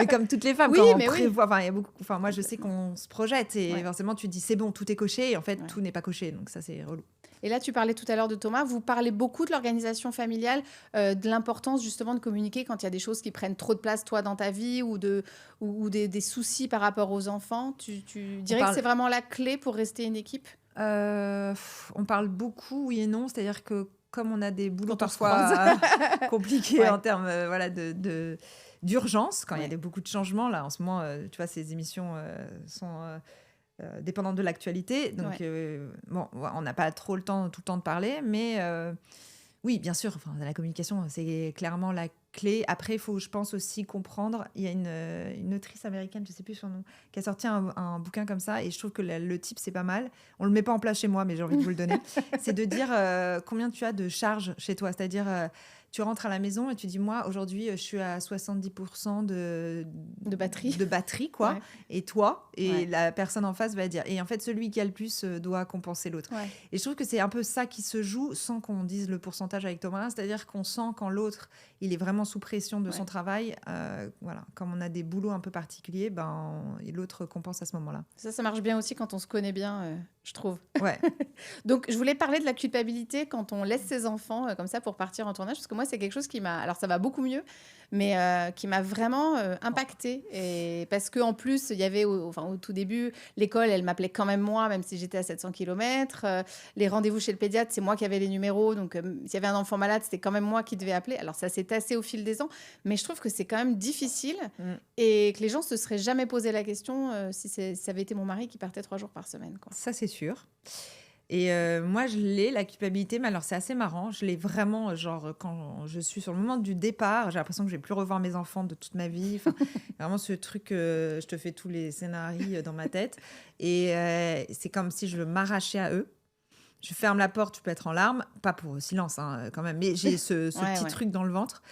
mais comme toutes les femmes, quand on prévoit, il y a beaucoup, moi je sais qu'on se projette, et forcément tu te dis, c'est bon, tout est coché, et en fait, tout n'est pas coché, donc ça c'est relou. Et là, tu parlais tout à l'heure de Thomas. Vous parlez beaucoup de l'organisation familiale, de l'importance justement de communiquer quand il y a des choses qui prennent trop de place, toi, dans ta vie ou des soucis par rapport aux enfants. Tu On dirais que c'est parle, vraiment la clé pour rester une équipe on parle beaucoup, oui et non. C'est-à-dire que comme on a des boulots quand on se croise? parfois compliqués en Ouais, termes voilà, d'urgence, quand il y a ouais, beaucoup de changements, là en ce moment, tu vois, ces émissions sont dépendantes de l'actualité. Donc, ouais. bon, on n'a pas trop tout le temps de parler, mais oui, bien sûr, enfin, la communication, c'est clairement la clé. Après, il faut, je pense, aussi comprendre. Il y a une autrice américaine, je ne sais plus son nom, qui a sorti un bouquin comme ça, et je trouve que le type, c'est pas mal. On ne le met pas en place chez moi, mais j'ai envie de vous le donner. C'est de dire combien tu as de charges chez toi. C'est-à-dire, tu rentres à la maison et tu dis, moi, aujourd'hui, je suis à 70% De batterie. de batterie, quoi. Ouais, Et toi, et ouais, la personne en face va dire. Et en fait, celui qui a le plus doit compenser l'autre. ouais, Et je trouve que c'est un peu ça qui se joue sans qu'on dise le pourcentage avec Thomas. C'est-à-dire qu'on sent quand l'autre, il est vraiment sous pression de son ouais. travail. Voilà, comme on a des boulots un peu particuliers, et l'autre compense à ce moment-là. Ça marche bien aussi quand on se connaît bien, je trouve. Ouais. Donc, je voulais parler de la culpabilité quand on laisse ses enfants comme ça pour partir en tournage, parce que moi, c'est quelque chose qui m'a... Alors, ça va beaucoup mieux, mais qui m'a vraiment impactée. Et parce qu'en plus, il y avait, au tout début, l'école, elle m'appelait quand même moi, même si j'étais à 700 km. Les rendez-vous chez le pédiatre, c'est moi qui avais les numéros. Donc, s'il y avait un enfant malade, c'était quand même moi qui devais appeler. Alors, ça s'est tassé au fil des ans, mais je trouve que c'est quand même difficile Mm. et que les gens se seraient jamais posé la question si ça avait été mon mari qui partait 3 jours par semaine, quoi. Ça, c'est sûr. Et moi, je l'ai, la culpabilité, mais alors c'est assez marrant. Je l'ai vraiment, genre, quand je suis sur le moment du départ, j'ai l'impression que je vais plus revoir mes enfants de toute ma vie. Enfin, vraiment ce truc, je te fais tous les scénarios dans ma tête. Et c'est comme si je m'arrachais à eux. Je ferme la porte, je peux être en larmes. Pas pour silence, hein, quand même, mais j'ai ce Ouais, petit ouais, truc dans le ventre.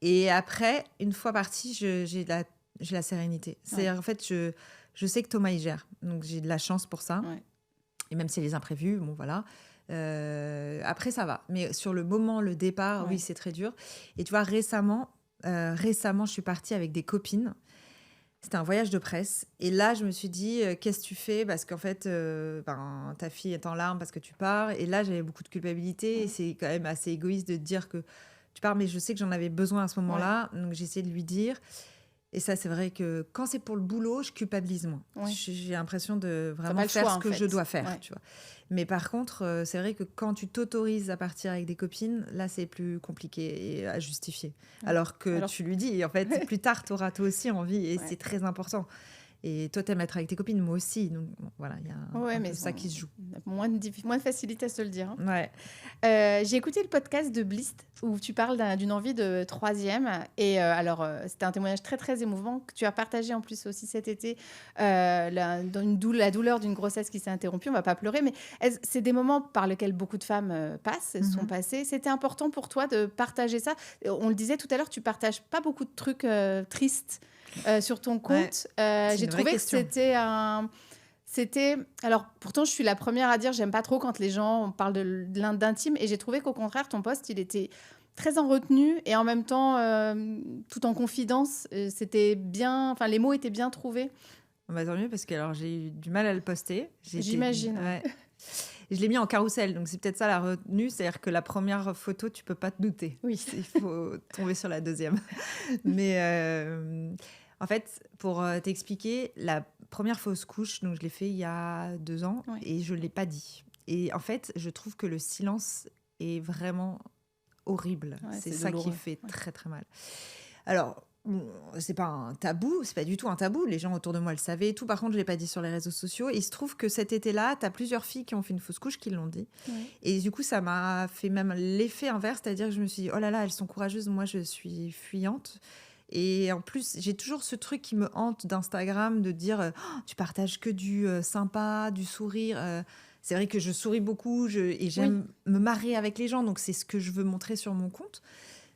Et après, une fois partie, j'ai la sérénité. ouais, C'est en fait, je sais que Thomas, il gère. Donc j'ai de la chance pour ça. ouais. Et même s'il y a les imprévus, bon voilà. Après, ça va. Mais sur le moment, le départ, oui, Ouais. c'est très dur. Et tu vois, récemment, je suis partie avec des copines. C'était un voyage de presse. Et là, je me suis dit, qu'est-ce que tu fais? Parce qu'en fait, ta fille est en larmes parce que tu pars. Et là, j'avais beaucoup de culpabilité. Et Ouais. c'est quand même assez égoïste de te dire que tu pars, mais je sais que j'en avais besoin à ce Ouais. moment-là. Donc, j'ai essayé de lui dire. Et ça, c'est vrai que quand c'est pour le boulot, je culpabilise moins. Ouais. J'ai l'impression de T'as vraiment pas le faire choix, ce en que je fait. dois faire, Ouais. tu vois. Mais par contre, c'est vrai que quand tu t'autorises à partir avec des copines, là, c'est plus compliqué à justifier. Ouais. Alors que Alors, tu lui dis, en fait, plus tard, tu auras toi aussi envie, et ouais. c'est très important. Et toi, t'aimes être avec tes copines, moi aussi. Donc, bon, voilà, il y a Ouais, un mais peu ça qui se joue. on a moins de facilité à se le dire, hein. Ouais. J'ai écouté le podcast de Blist où tu parles d'une envie de troisième. Et alors, c'était un témoignage très, très émouvant que tu as partagé en plus aussi cet été, la douleur d'une grossesse qui s'est interrompue. On va pas pleurer, mais c'est des moments par lesquels beaucoup de femmes passent, sont Mhm. passées. C'était important pour toi de partager ça. On le disait tout à l'heure, tu partages pas beaucoup de trucs tristes sur ton Ouais. compte. C'est J'ai une vraie trouvé que question. c'était... Alors, pourtant, je suis la première à dire, j'aime pas trop quand les gens parlent d'intime. Et j'ai trouvé qu'au contraire, ton poste, il était très en retenue et en même temps, tout en confidence. C'était bien... Enfin, les mots étaient bien trouvés. Bah, tant mieux, parce que alors, j'ai eu du mal à le poster. J'imagine, ouais. Ouais. Et je l'ai mis en carrousel, donc c'est peut-être ça la retenue, c'est-à-dire que la première photo, tu peux pas te douter. Oui. Il faut tomber sur la deuxième. Mais en fait, pour t'expliquer, la première fausse couche, donc je l'ai fait il y a 2 ans, Ouais. et je l'ai pas dit. Et en fait, je trouve que le silence est vraiment horrible. Ouais, C'est c'est ça qui douloureux. fait Ouais. très très mal. Alors, bon, c'est pas un tabou, c'est pas du tout un tabou. Les gens autour de moi le savaient et tout. Par contre, je l'ai pas dit sur les réseaux sociaux. Et il se trouve que cet été-là, tu as plusieurs filles qui ont fait une fausse couche qui l'ont dit. Ouais. Et du coup, ça m'a fait même l'effet inverse, c'est-à-dire que je me suis dit, oh là là, elles sont courageuses, moi je suis fuyante. Et en plus, j'ai toujours ce truc qui me hante d'Instagram, de dire, oh, tu partages que du sympa, du sourire. C'est vrai que je souris beaucoup et j'aime me marrer avec les gens, donc c'est ce que je veux montrer sur mon compte.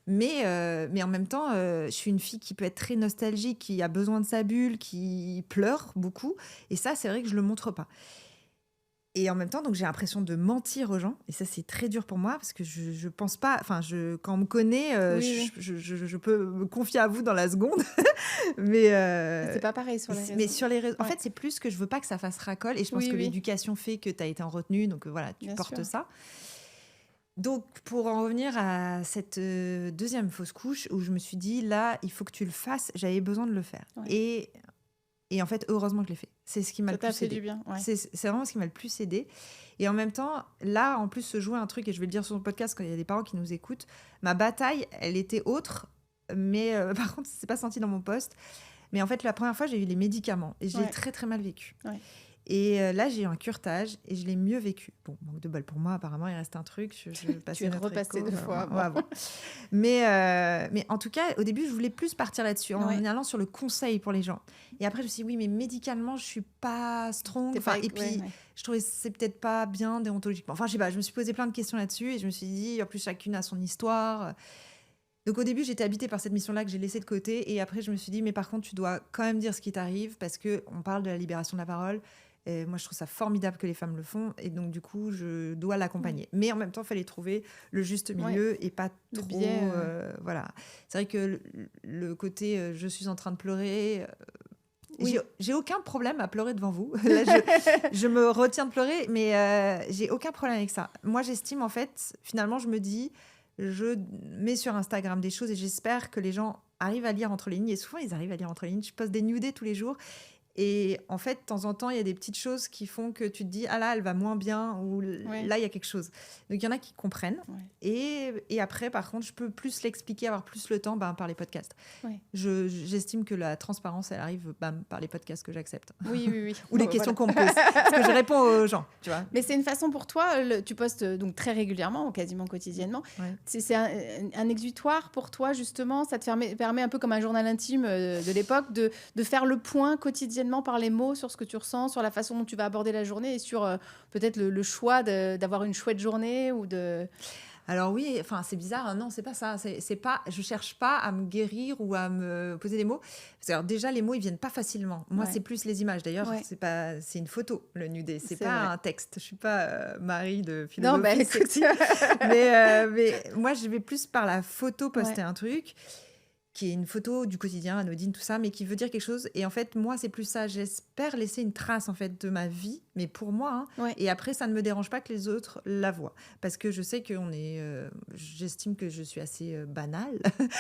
Mais en même temps, je suis une fille qui peut être très nostalgique, qui a besoin de sa bulle, qui pleure beaucoup. Et ça, c'est vrai que je ne le montre pas. Et en même temps, donc j'ai l'impression de mentir aux gens. Et ça, c'est très dur pour moi parce que je pense pas. Enfin, quand on me connaît, je peux me confier à vous dans la seconde. mais C'est pas pareil sur les réseaux. mais sur les réseaux, en Ouais. fait, c'est plus que je veux pas que ça fasse racole. Et je pense Oui, que oui. l'éducation fait que tu as été en retenue. Donc voilà, tu Bien portes sûr. ça. Donc, pour en revenir à cette deuxième fausse couche où je me suis dit, là, il faut que tu le fasses, j'avais besoin de le faire. Ouais. Et en fait, heureusement que je l'ai fait. C'est ce qui m'a Ça le t'a plus fait aidé. du bien. Ouais. C'est vraiment ce qui m'a le plus aidé. Et en même temps, là, en plus, se jouer un truc, et je vais le dire sur le podcast quand il y a des parents qui nous écoutent, ma bataille, elle était autre, mais par contre, c'est pas senti dans mon post. Mais en fait, la première fois, j'ai eu les médicaments et je l'ai très, très mal vécu. Ouais. Et là, j'ai eu un curetage et je l'ai mieux vécu. Bon, manque de bol pour moi, apparemment, il reste un truc. Je Tu es repassé 2 fois. Ouais, bon. Mais en tout cas, au début, je voulais plus partir là-dessus, en allant sur le conseil pour les gens. Et après, je me suis dit, oui, mais médicalement, je suis pas strong. Et puis, je trouvais que c'est peut-être pas bien déontologiquement. Enfin, je sais pas, je me suis posé plein de questions là-dessus et je me suis dit, en plus, chacune a son histoire. Donc au début, j'étais habitée par cette mission-là que j'ai laissée de côté. Et après, je me suis dit, mais par contre, tu dois quand même dire ce qui t'arrive parce qu'on parle de la libération de la parole. Et moi, je trouve ça formidable que les femmes le font. Et donc, du coup, je dois l'accompagner. Mais en même temps, il fallait trouver le juste milieu et pas le trop... biais, voilà. C'est vrai que le côté je suis en train de pleurer... Oui. J'ai aucun problème à pleurer devant vous. Là, je me retiens de pleurer, mais j'ai aucun problème avec ça. Moi, j'estime, en fait, finalement, je me dis... Je mets sur Instagram des choses et j'espère que les gens arrivent à lire entre les lignes. Et souvent, ils arrivent à lire entre les lignes. Je poste des new days tous les jours. Et en fait, de temps en temps, il y a des petites choses qui font que tu te dis « Ah là, elle va moins bien » ou « Là, il y a quelque chose ». Donc, il y en a qui comprennent. Et après, par contre, je peux plus l'expliquer, avoir plus le temps par les podcasts. J'estime que la transparence, elle arrive par les podcasts que j'accepte. Oui. Ou les questions qu'on me pose. Parce que je réponds aux gens, tu vois. Mais c'est une façon pour toi, tu postes donc très régulièrement, quasiment quotidiennement. Ouais. C'est un exutoire pour toi, justement. Ça te permet un peu comme un journal intime de l'époque de faire le point quotidiennement par les mots sur ce que tu ressens, sur la façon dont tu vas aborder la journée et sur peut-être le choix d'avoir une chouette journée ou de... Alors oui, enfin c'est bizarre, hein. Non, c'est pas ça. C'est pas, je cherche pas à me guérir ou à me poser des mots. Parce que alors, déjà, les mots, ils viennent pas facilement. Moi, c'est plus les images. D'ailleurs, c'est une photo, le nude. C'est pas un texte. Je suis pas Marie de philosophie. Non, bah, écoute... mais moi, je vais plus par la photo poster un truc qui est une photo du quotidien, anodine, tout ça, mais qui veut dire quelque chose. Et en fait, moi, c'est plus ça. J'espère laisser une trace, en fait, de ma vie, mais pour moi. Hein. Et après, ça ne me dérange pas que les autres la voient. Parce que je sais qu'on est... j'estime que je suis assez banale.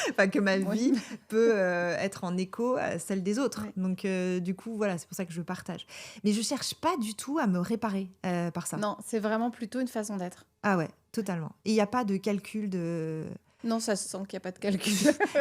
Enfin, que ma vie peut être en écho à celle des autres. Donc, du coup, voilà, c'est pour ça que je partage. Mais je ne cherche pas du tout à me réparer par ça. Non, c'est vraiment plutôt une façon d'être. Ah ouais, totalement. Et il n'y a pas de calcul de... Non, ça se sent qu'il n'y a pas de calcul.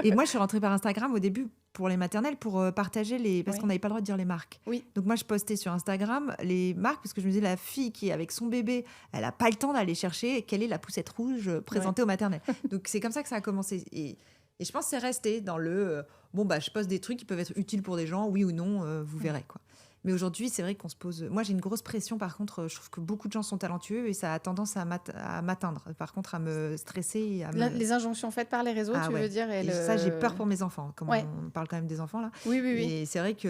Et moi, je suis rentrée par Instagram au début pour les maternelles, pour partager les... Parce qu'on n'avait pas le droit de dire les marques. Oui. Donc moi, je postais sur Instagram les marques, parce que je me disais, la fille qui est avec son bébé, elle n'a pas le temps d'aller chercher quelle est la poussette rouge présentée aux maternelles. Donc c'est comme ça que ça a commencé. Et je pense que c'est resté dans le... je poste des trucs qui peuvent être utiles pour des gens, oui ou non, vous verrez, quoi. Mais aujourd'hui, c'est vrai qu'on se pose... Moi, j'ai une grosse pression, par contre. Je trouve que beaucoup de gens sont talentueux et ça a tendance à m'atteindre. Par contre, à me stresser. Et les injonctions faites par les réseaux, tu veux dire Ça, j'ai peur pour mes enfants. Comme on parle quand même des enfants, là. Oui. Et c'est vrai que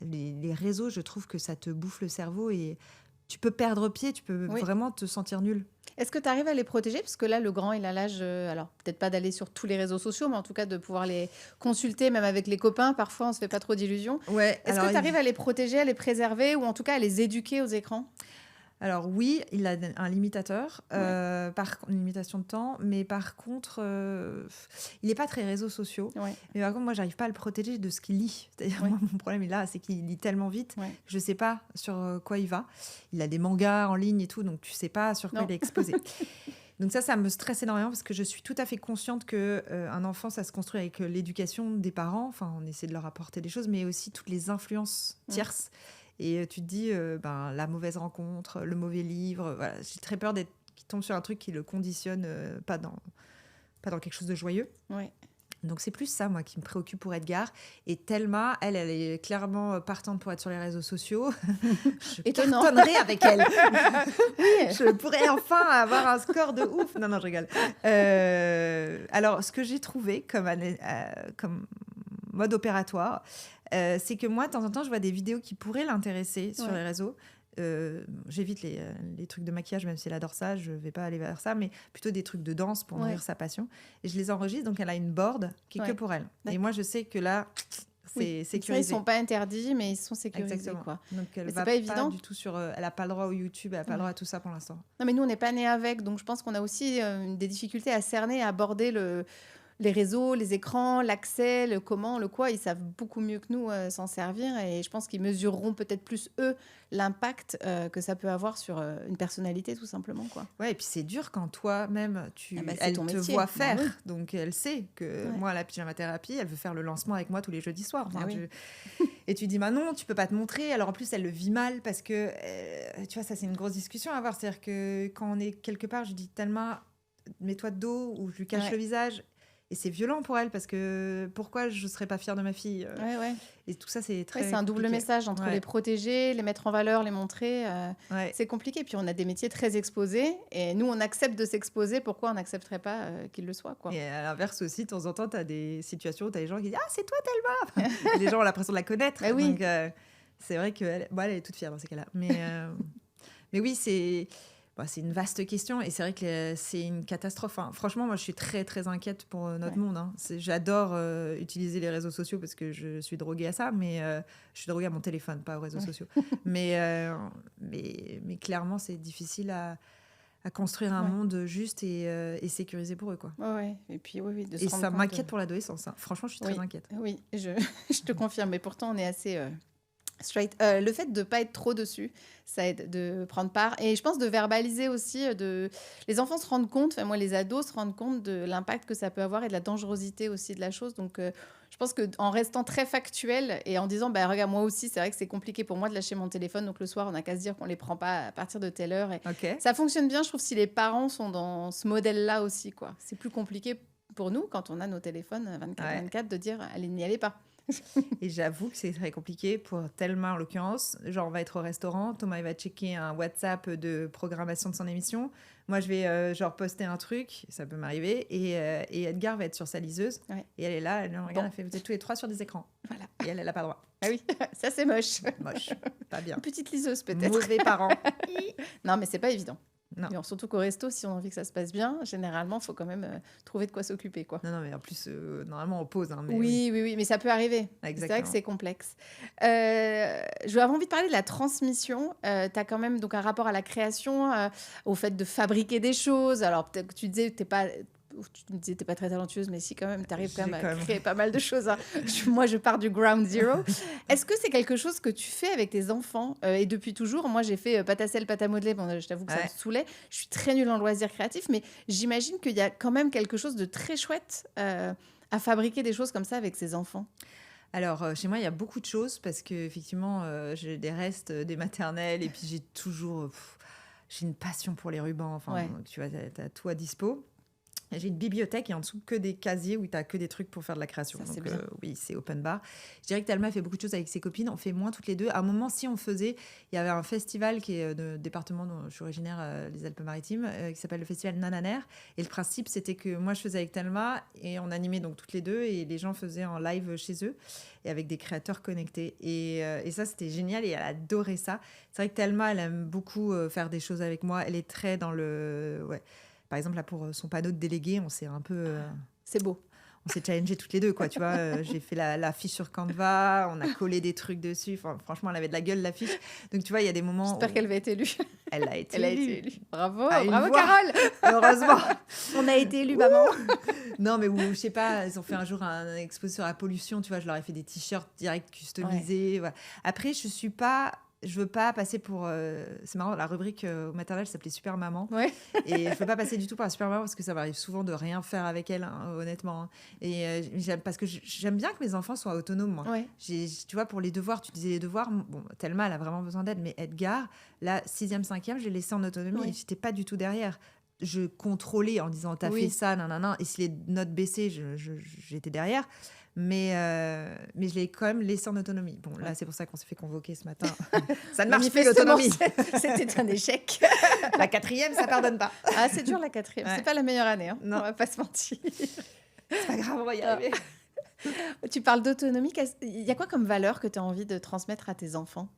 les réseaux, je trouve que ça te bouffe le cerveau et tu peux perdre pied, tu peux vraiment te sentir nul. Est-ce que tu arrives à les protéger? Parce que là, le grand, il a l'âge, alors peut-être pas d'aller sur tous les réseaux sociaux, mais en tout cas de pouvoir les consulter, même avec les copains. Parfois, on se fait pas trop d'illusions. Est-ce que tu arrives à les protéger, à les préserver ou en tout cas à les éduquer aux écrans? Alors oui, il a un limitateur, une limitation de temps, mais par contre, il n'est pas très réseaux sociaux. Mais par contre, moi, j'arrive pas à le protéger de ce qu'il lit. C'est-à-dire, moi, mon problème est là, c'est qu'il lit tellement vite, je sais pas sur quoi il va. Il a des mangas en ligne et tout, donc tu sais pas sur quoi il est exposé. Donc ça me stresse énormément parce que je suis tout à fait consciente qu'un enfant, ça se construit avec l'éducation des parents. Enfin, on essaie de leur apporter des choses, mais aussi toutes les influences tierces. Et tu te dis, la mauvaise rencontre, le mauvais livre. Voilà. J'ai très peur qu'il tombe sur un truc qui le conditionne pas dans quelque chose de joyeux. Donc c'est plus ça, moi, qui me préoccupe pour Edgar. Et Thelma, elle est clairement partante pour être sur les réseaux sociaux. Je cartonnerai avec elle. Je pourrais enfin avoir un score de ouf. Non, je rigole. Alors, ce que j'ai trouvé comme mode opératoire, c'est que moi, de temps en temps, je vois des vidéos qui pourraient l'intéresser sur les réseaux. J'évite les trucs de maquillage, même si elle adore ça, je vais pas aller vers ça, mais plutôt des trucs de danse pour nourrir sa passion. Et je les enregistre, donc elle a une board qui est que pour elle. Et moi, je sais que là, c'est sécurisé. Ils sont pas interdits, mais ils sont sécurisés. Exactement. Quoi. Donc elle mais va pas évident. du tout sur... elle a pas le droit au YouTube, elle a pas le droit à tout ça pour l'instant. Non, mais nous, on n'est pas nés avec, donc je pense qu'on a aussi des difficultés à cerner, à aborder les réseaux, les écrans, l'accès, le comment, le quoi. Ils savent beaucoup mieux que nous s'en servir et je pense qu'ils mesureront peut-être plus, eux, l'impact que ça peut avoir sur une personnalité, tout simplement. Quoi. Ouais, et puis c'est dur quand toi-même, elle te métier. Voit faire. Oui. Donc elle sait que moi, la pyjama thérapie, elle veut faire le lancement avec moi tous les jeudis soirs. Enfin, et tu dis, non, tu peux pas te montrer. Alors en plus, elle le vit mal parce que, tu vois, ça c'est une grosse discussion à avoir. C'est-à-dire que quand on est quelque part, je dis tellement, mets-toi de dos ou je lui cache le visage. Et c'est violent pour elle parce que pourquoi je ne serais pas fière de ma fille Et tout ça, c'est très c'est un double message entre les protéger, les mettre en valeur, les montrer. C'est compliqué. Puis on a des métiers très exposés et nous, on accepte de s'exposer. Pourquoi on n'accepterait pas qu'il le soit quoi. Et à l'inverse aussi, de temps en temps, tu as des situations où tu as des gens qui disent « Ah, c'est toi, Thelma !» Les gens ont l'impression de la connaître. Donc, c'est vrai qu'elle elle est toute fière dans ces cas-là. Mais oui, c'est une vaste question et c'est vrai que c'est une catastrophe. Hein. Franchement, moi, je suis très, très inquiète pour notre monde. Hein. J'adore utiliser les réseaux sociaux parce que je suis droguée à ça, mais je suis droguée à mon téléphone, pas aux réseaux sociaux. Mais clairement, c'est difficile à construire un monde juste et sécurisé pour eux. Quoi. Et puis, et ça m'inquiète pour l'adolescence. Hein. Franchement, je suis très inquiète. Oui, je te confirme. Mais pourtant, on est assez... straight. Le fait de ne pas être trop dessus, ça aide de prendre part. Et je pense de verbaliser aussi. Les enfants se rendent compte, moi les ados se rendent compte de l'impact que ça peut avoir et de la dangerosité aussi de la chose. Donc je pense qu'en restant très factuel et en disant, regarde, moi aussi, c'est vrai que c'est compliqué pour moi de lâcher mon téléphone. Donc le soir, on n'a qu'à se dire qu'on ne les prend pas à partir de telle heure. Et ça fonctionne bien, je trouve, si les parents sont dans ce modèle-là aussi. Quoi. C'est plus compliqué pour nous, quand on a nos téléphones 24/24, de dire, allez, n'y allez pas. Et j'avoue que c'est très compliqué pour Thelma en l'occurrence. Genre on va être au restaurant, Thomas il va checker un WhatsApp de programmation de son émission. Moi je vais poster un truc, ça peut m'arriver, et Edgar va être sur sa liseuse et elle est là, elle regarde, elle fait vous êtes tous les trois sur des écrans. Voilà. Et elle a pas le droit. Ah oui, ça c'est moche. Moche, pas bien. Une petite liseuse peut-être. Mauvais parents. Non mais c'est pas évident. Non. Mais surtout qu'au resto, si on a envie que ça se passe bien, généralement, il faut quand même trouver de quoi s'occuper. Quoi. Non, mais en plus, normalement, on pose. Hein, mais oui, mais ça peut arriver. Exactement. C'est vrai que c'est complexe. J'avais envie de parler de la transmission. Tu as quand même donc, un rapport à la création, au fait de fabriquer des choses. Alors, peut-être que tu disais que tu me disais que tu n'es pas très talentueuse, mais si, quand même, tu arrives quand même à créer pas mal de choses. Hein. Moi, je pars du ground zero. Est-ce que c'est quelque chose que tu fais avec tes enfants et depuis toujours? Moi, j'ai fait pâte à sel, pâte à modeler. Bon, je t'avoue que ça me saoulait. Je suis très nulle en loisirs créatifs, mais j'imagine qu'il y a quand même quelque chose de très chouette à fabriquer des choses comme ça avec ses enfants. Alors, chez moi, il y a beaucoup de choses parce qu'effectivement, j'ai des restes des maternelles et puis j'ai toujours... j'ai une passion pour les rubans. Enfin, tu vois, tu as tout à dispo. J'ai une bibliothèque et en dessous que des casiers où tu n'as que des trucs pour faire de la création. Ça, donc, oui, c'est open bar. Je dirais que Thelma fait beaucoup de choses avec ses copines. On fait moins toutes les deux. À un moment, si on faisait, il y avait un festival qui est de département dont je suis originaire, les Alpes-Maritimes, qui s'appelle le festival Nananer. Et le principe, c'était que moi, je faisais avec Thelma et on animait donc toutes les deux et les gens faisaient en live chez eux et avec des créateurs connectés. Et ça, c'était génial et elle adorait ça. C'est vrai que Thelma, elle aime beaucoup faire des choses avec moi. Elle est très dans le... Par exemple, là, pour son panneau de délégué, on s'est un peu... C'est beau. On s'est challengés toutes les deux, quoi, tu vois. J'ai fait la fiche sur Canva, on a collé des trucs dessus. Enfin, franchement, elle avait de la gueule, la fiche. Donc, tu vois, il y a des moments... J'espère qu'elle va être élue. Elle a été élue. Bravo, bravo Carole. Heureusement. On a été élus, maman. Non, mais je sais pas, ils ont fait un jour un exposé sur la pollution, tu vois, je leur ai fait des t-shirts direct customisés. Voilà. Après, je veux pas passer pour... c'est marrant, la rubrique au maternel s'appelait Super Maman. Et je veux pas passer du tout par la Super Maman parce que ça m'arrive souvent de rien faire avec elle, hein, honnêtement. Hein. Et parce que j'aime bien que mes enfants soient autonomes. Moi. Tu vois, pour les devoirs, tu disais les devoirs. Bon, Thelma, elle a vraiment besoin d'aide. Mais Edgar, là, 6e, 5e, je l'ai laissé en autonomie et j'étais pas du tout derrière. Je contrôlais en disant, t'as fait ça, nanana. Et si les notes baissaient, j'étais derrière. Mais je l'ai quand même laissé en autonomie. Bon, là, c'est pour ça qu'on s'est fait convoquer ce matin. Ça ne marche plus, l'autonomie. C'était un échec. La 4e, ça pardonne pas. Ah, c'est dur, la 4e. C'est pas la meilleure année. Hein. Non. On va pas se mentir. C'est pas grave, on va y arriver. Tu parles d'autonomie. Il y a quoi comme valeur que tu as envie de transmettre à tes enfants?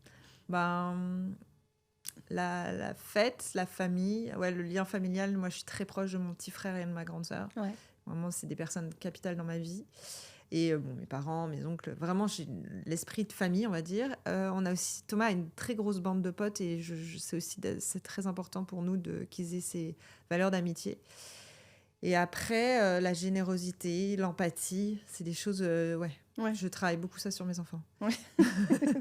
La fête, la famille, ouais, le lien familial. Moi, je suis très proche de mon petit frère et de ma grande sœur. Ouais. Vraiment, c'est des personnes capitales dans ma vie. Et mes parents, mes oncles, vraiment, j'ai l'esprit de famille, on va dire. On a aussi, Thomas a une très grosse bande de potes et c'est très important pour nous qu'ils aient ces valeurs d'amitié. Et après, la générosité, l'empathie, c'est des choses, ouais. Je travaille beaucoup ça sur mes enfants. Ouais.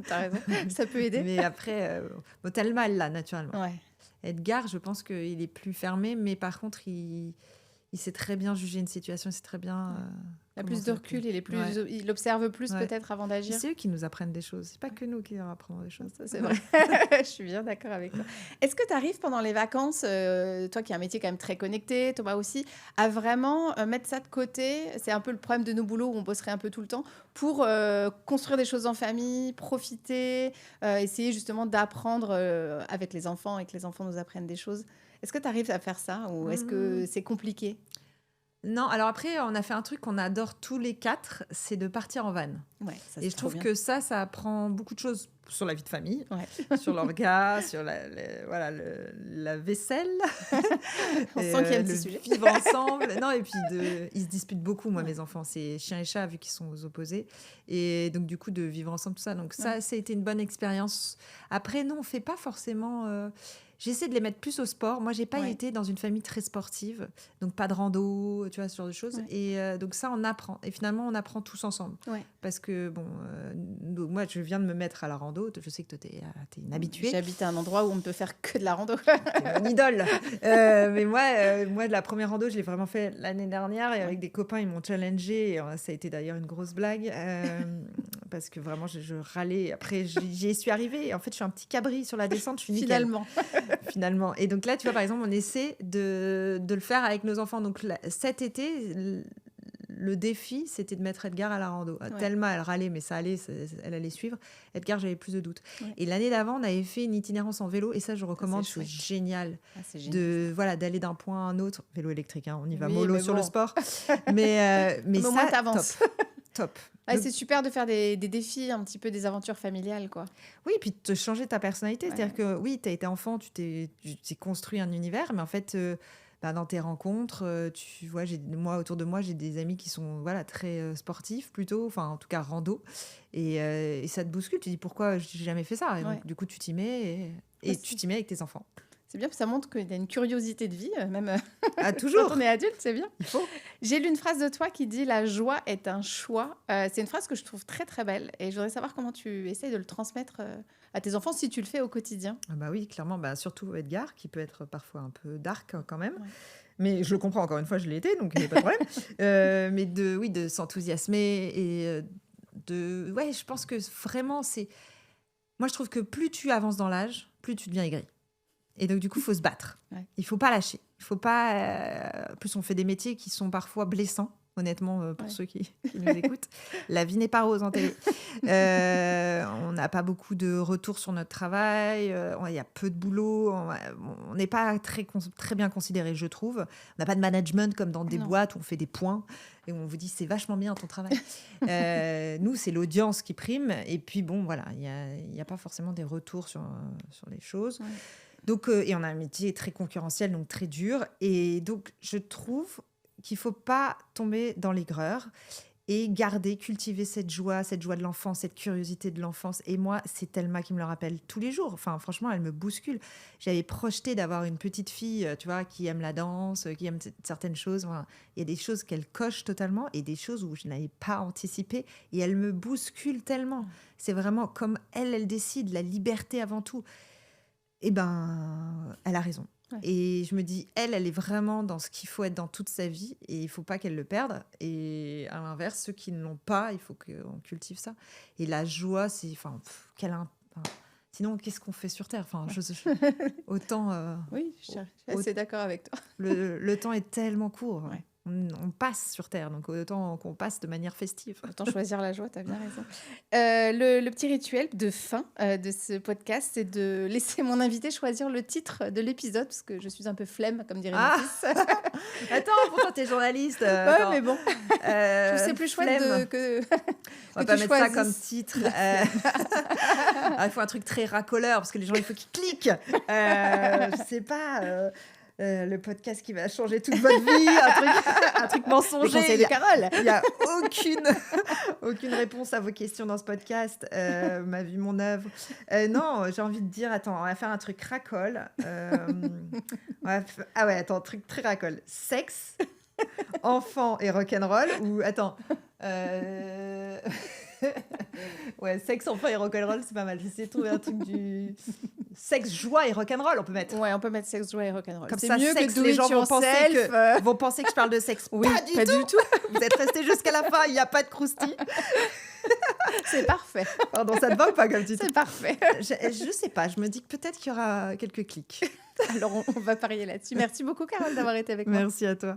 T'as raison, ça peut aider. Mais après, Thelma, elle l'a naturellement. Ouais. Edgar, je pense qu'il est plus fermé, mais par contre, il sait très bien juger une situation, il sait très bien... il a plus de recul, il observe plus peut-être avant d'agir. C'est eux qui nous apprennent des choses, c'est pas que nous qui leur apprenons des choses. Ça, c'est vrai, je suis bien d'accord avec toi. Est-ce que tu arrives pendant les vacances, toi qui as un métier quand même très connecté, Thomas aussi, à vraiment mettre ça de côté? C'est un peu le problème de nos boulots où on bosserait un peu tout le temps pour construire des choses en famille, profiter, essayer justement d'apprendre avec les enfants et que les enfants nous apprennent des choses. Est-ce que tu arrives à faire ça ou est-ce que c'est compliqué? Non, alors après, on a fait un truc qu'on adore tous les 4, c'est de partir en van. Ouais, ça, et je trouve que ça apprend beaucoup de choses sur la vie de famille, sur l'orga, sur la vaisselle. On sent qu'il y a un petit sujet. Vivre ensemble. Non, et puis ils se disputent beaucoup, moi, mes enfants. C'est chien et chat, vu qu'ils sont aux opposés. Et donc, du coup, de vivre ensemble, tout ça. Donc, ça a été une bonne expérience. Après, non, on ne fait pas forcément... J'essaie de les mettre plus au sport. Moi, j'ai pas été dans une famille très sportive, donc pas de rando, tu vois, ce genre de choses. Et donc ça, on apprend. Et finalement, on apprend tous ensemble. Parce que, bon, moi, je viens de me mettre à la rando. Je sais que toi, t'es une habituée. J'habite à un endroit où on ne peut faire que de la rando. T'es mon idole. Mais moi, de la première rando, je l'ai vraiment fait l'année dernière. Et avec des copains, ils m'ont challengée. Et ça a été d'ailleurs une grosse blague. Parce que vraiment, je râlais. Après, j'y suis arrivée. Et en fait, je suis un petit cabri sur la descente. Je suis nickel. Finalement. Et donc là, tu vois, par exemple, on essaie de le faire avec nos enfants. Donc cet été, le défi, c'était de mettre Edgar à la rando. Thelma, elle râlait, mais ça allait, elle allait suivre. Edgar, j'avais plus de doutes. Et l'année d'avant, on avait fait une itinérance en vélo. Et ça, je recommande, c'est génial. C'est génial. D'aller d'un point à un autre. Vélo électrique, hein, on y va mollo sur le sport. mais ça, t'avances. Top. C'est super de faire des défis, un petit peu des aventures familiales, quoi. Oui, et puis de te changer ta personnalité. C'est-à-dire que oui, tu as été enfant, tu t'es construit un univers, mais en fait, dans tes rencontres, tu vois, moi, autour de moi, j'ai des amis qui sont très sportifs plutôt, enfin en tout cas rando, et ça te bouscule. Tu te dis pourquoi j'ai jamais fait ça. Et donc, du coup, tu t'y mets et tu t'y mets avec tes enfants. C'est bien, ça montre qu'il y a une curiosité de vie, même toujours. quand on est adulte, c'est bien. Il faut. J'ai lu une phrase de toi qui dit « La joie est un choix ». C'est une phrase que je trouve très, très belle. Et je voudrais savoir comment tu essayes de le transmettre à tes enfants, si tu le fais au quotidien. Oui, clairement. Surtout Edgar, qui peut être parfois un peu dark quand même. Ouais. Mais je le comprends, encore une fois, je l'ai été, donc il n'y a pas de problème. Mais de s'enthousiasmer et je pense que vraiment, c'est... Moi, je trouve que plus tu avances dans l'âge, plus tu deviens aigri. Et donc, du coup, il faut se battre. Il ne faut pas lâcher. Il faut pas... En plus, on fait des métiers qui sont parfois blessants, honnêtement, pour ceux qui nous écoutent. La vie n'est pas rose en télé. On n'a pas beaucoup de retours sur notre travail. Il y a peu de boulot. On n'est pas très bien considéré, je trouve. On n'a pas de management comme dans des boîtes où on fait des points et où on vous dit c'est vachement bien ton travail. Nous, c'est l'audience qui prime. Et puis, bon, voilà, il n'y a pas forcément des retours sur les choses. Ouais. Donc, et on a un métier très concurrentiel, donc très dur. Et donc, je trouve qu'il ne faut pas tomber dans l'aigreur et cultiver cette joie de l'enfance, cette curiosité de l'enfance. Et moi, c'est Thelma qui me le rappelle tous les jours. Enfin, franchement, elle me bouscule. J'avais projeté d'avoir une petite fille, tu vois, qui aime la danse, qui aime certaines choses. Enfin, il y a des choses qu'elle coche totalement et des choses où je n'avais pas anticipé. Et elle me bouscule tellement. C'est vraiment comme elle décide, la liberté avant tout. Eh ben, elle a raison. Ouais. Et je me dis, elle est vraiment dans ce qu'il faut être dans toute sa vie et il ne faut pas qu'elle le perde. Et à l'inverse, ceux qui ne l'ont pas, il faut qu'on cultive ça. Et la joie, c'est... sinon, qu'est-ce qu'on fait sur Terre ? Autant... Oui, je suis assez d'accord avec toi. Le temps est tellement court. Ouais. on passe sur Terre, donc autant qu'on passe de manière festive. Autant choisir la joie, tu as bien raison. Le petit rituel de fin de ce podcast, c'est de laisser mon invité choisir le titre de l'épisode, parce que je suis un peu flemme, comme dirait mon fils. Attends, pourtant t'es journaliste. Ouais, mais bon, je trouve que c'est plus chouette flemme. que On va que pas tu mettre ça comme choisisses. titre. Il faut un truc très racoleur, parce que les gens, il faut qu'ils cliquent. Je sais pas... le podcast qui va changer toute votre vie, un truc Les mensonger. conseils de Carole. Il n'y a aucune réponse à vos questions dans ce podcast. Ma vie, mon œuvre. Non, j'ai envie de dire, attends, on va faire un truc racole. Ah ouais, attends, un truc très racole. Sexe, enfant et rock'n'roll. Ou attends. Ouais, sexe, enfant et rock'n'roll, c'est pas mal. J'essaie de trouver un truc du sexe, joie et rock'n'roll, on peut mettre. Ouais, on peut mettre sexe, joie et rock'n'roll. Comme C'est ça, mieux sexe, que do les it gens vont penser yourself. vont penser que je parle de sexe. Oui, pas du tout. Vous êtes restés jusqu'à la fin, il n'y a pas de croustille. C'est parfait. Pardon, ça te va ou pas comme titre? C'est parfait. Je sais pas, je me dis que peut-être qu'il y aura quelques clics. Alors, on va parier là-dessus. Merci beaucoup, Carole, d'avoir été avec moi. Merci à toi.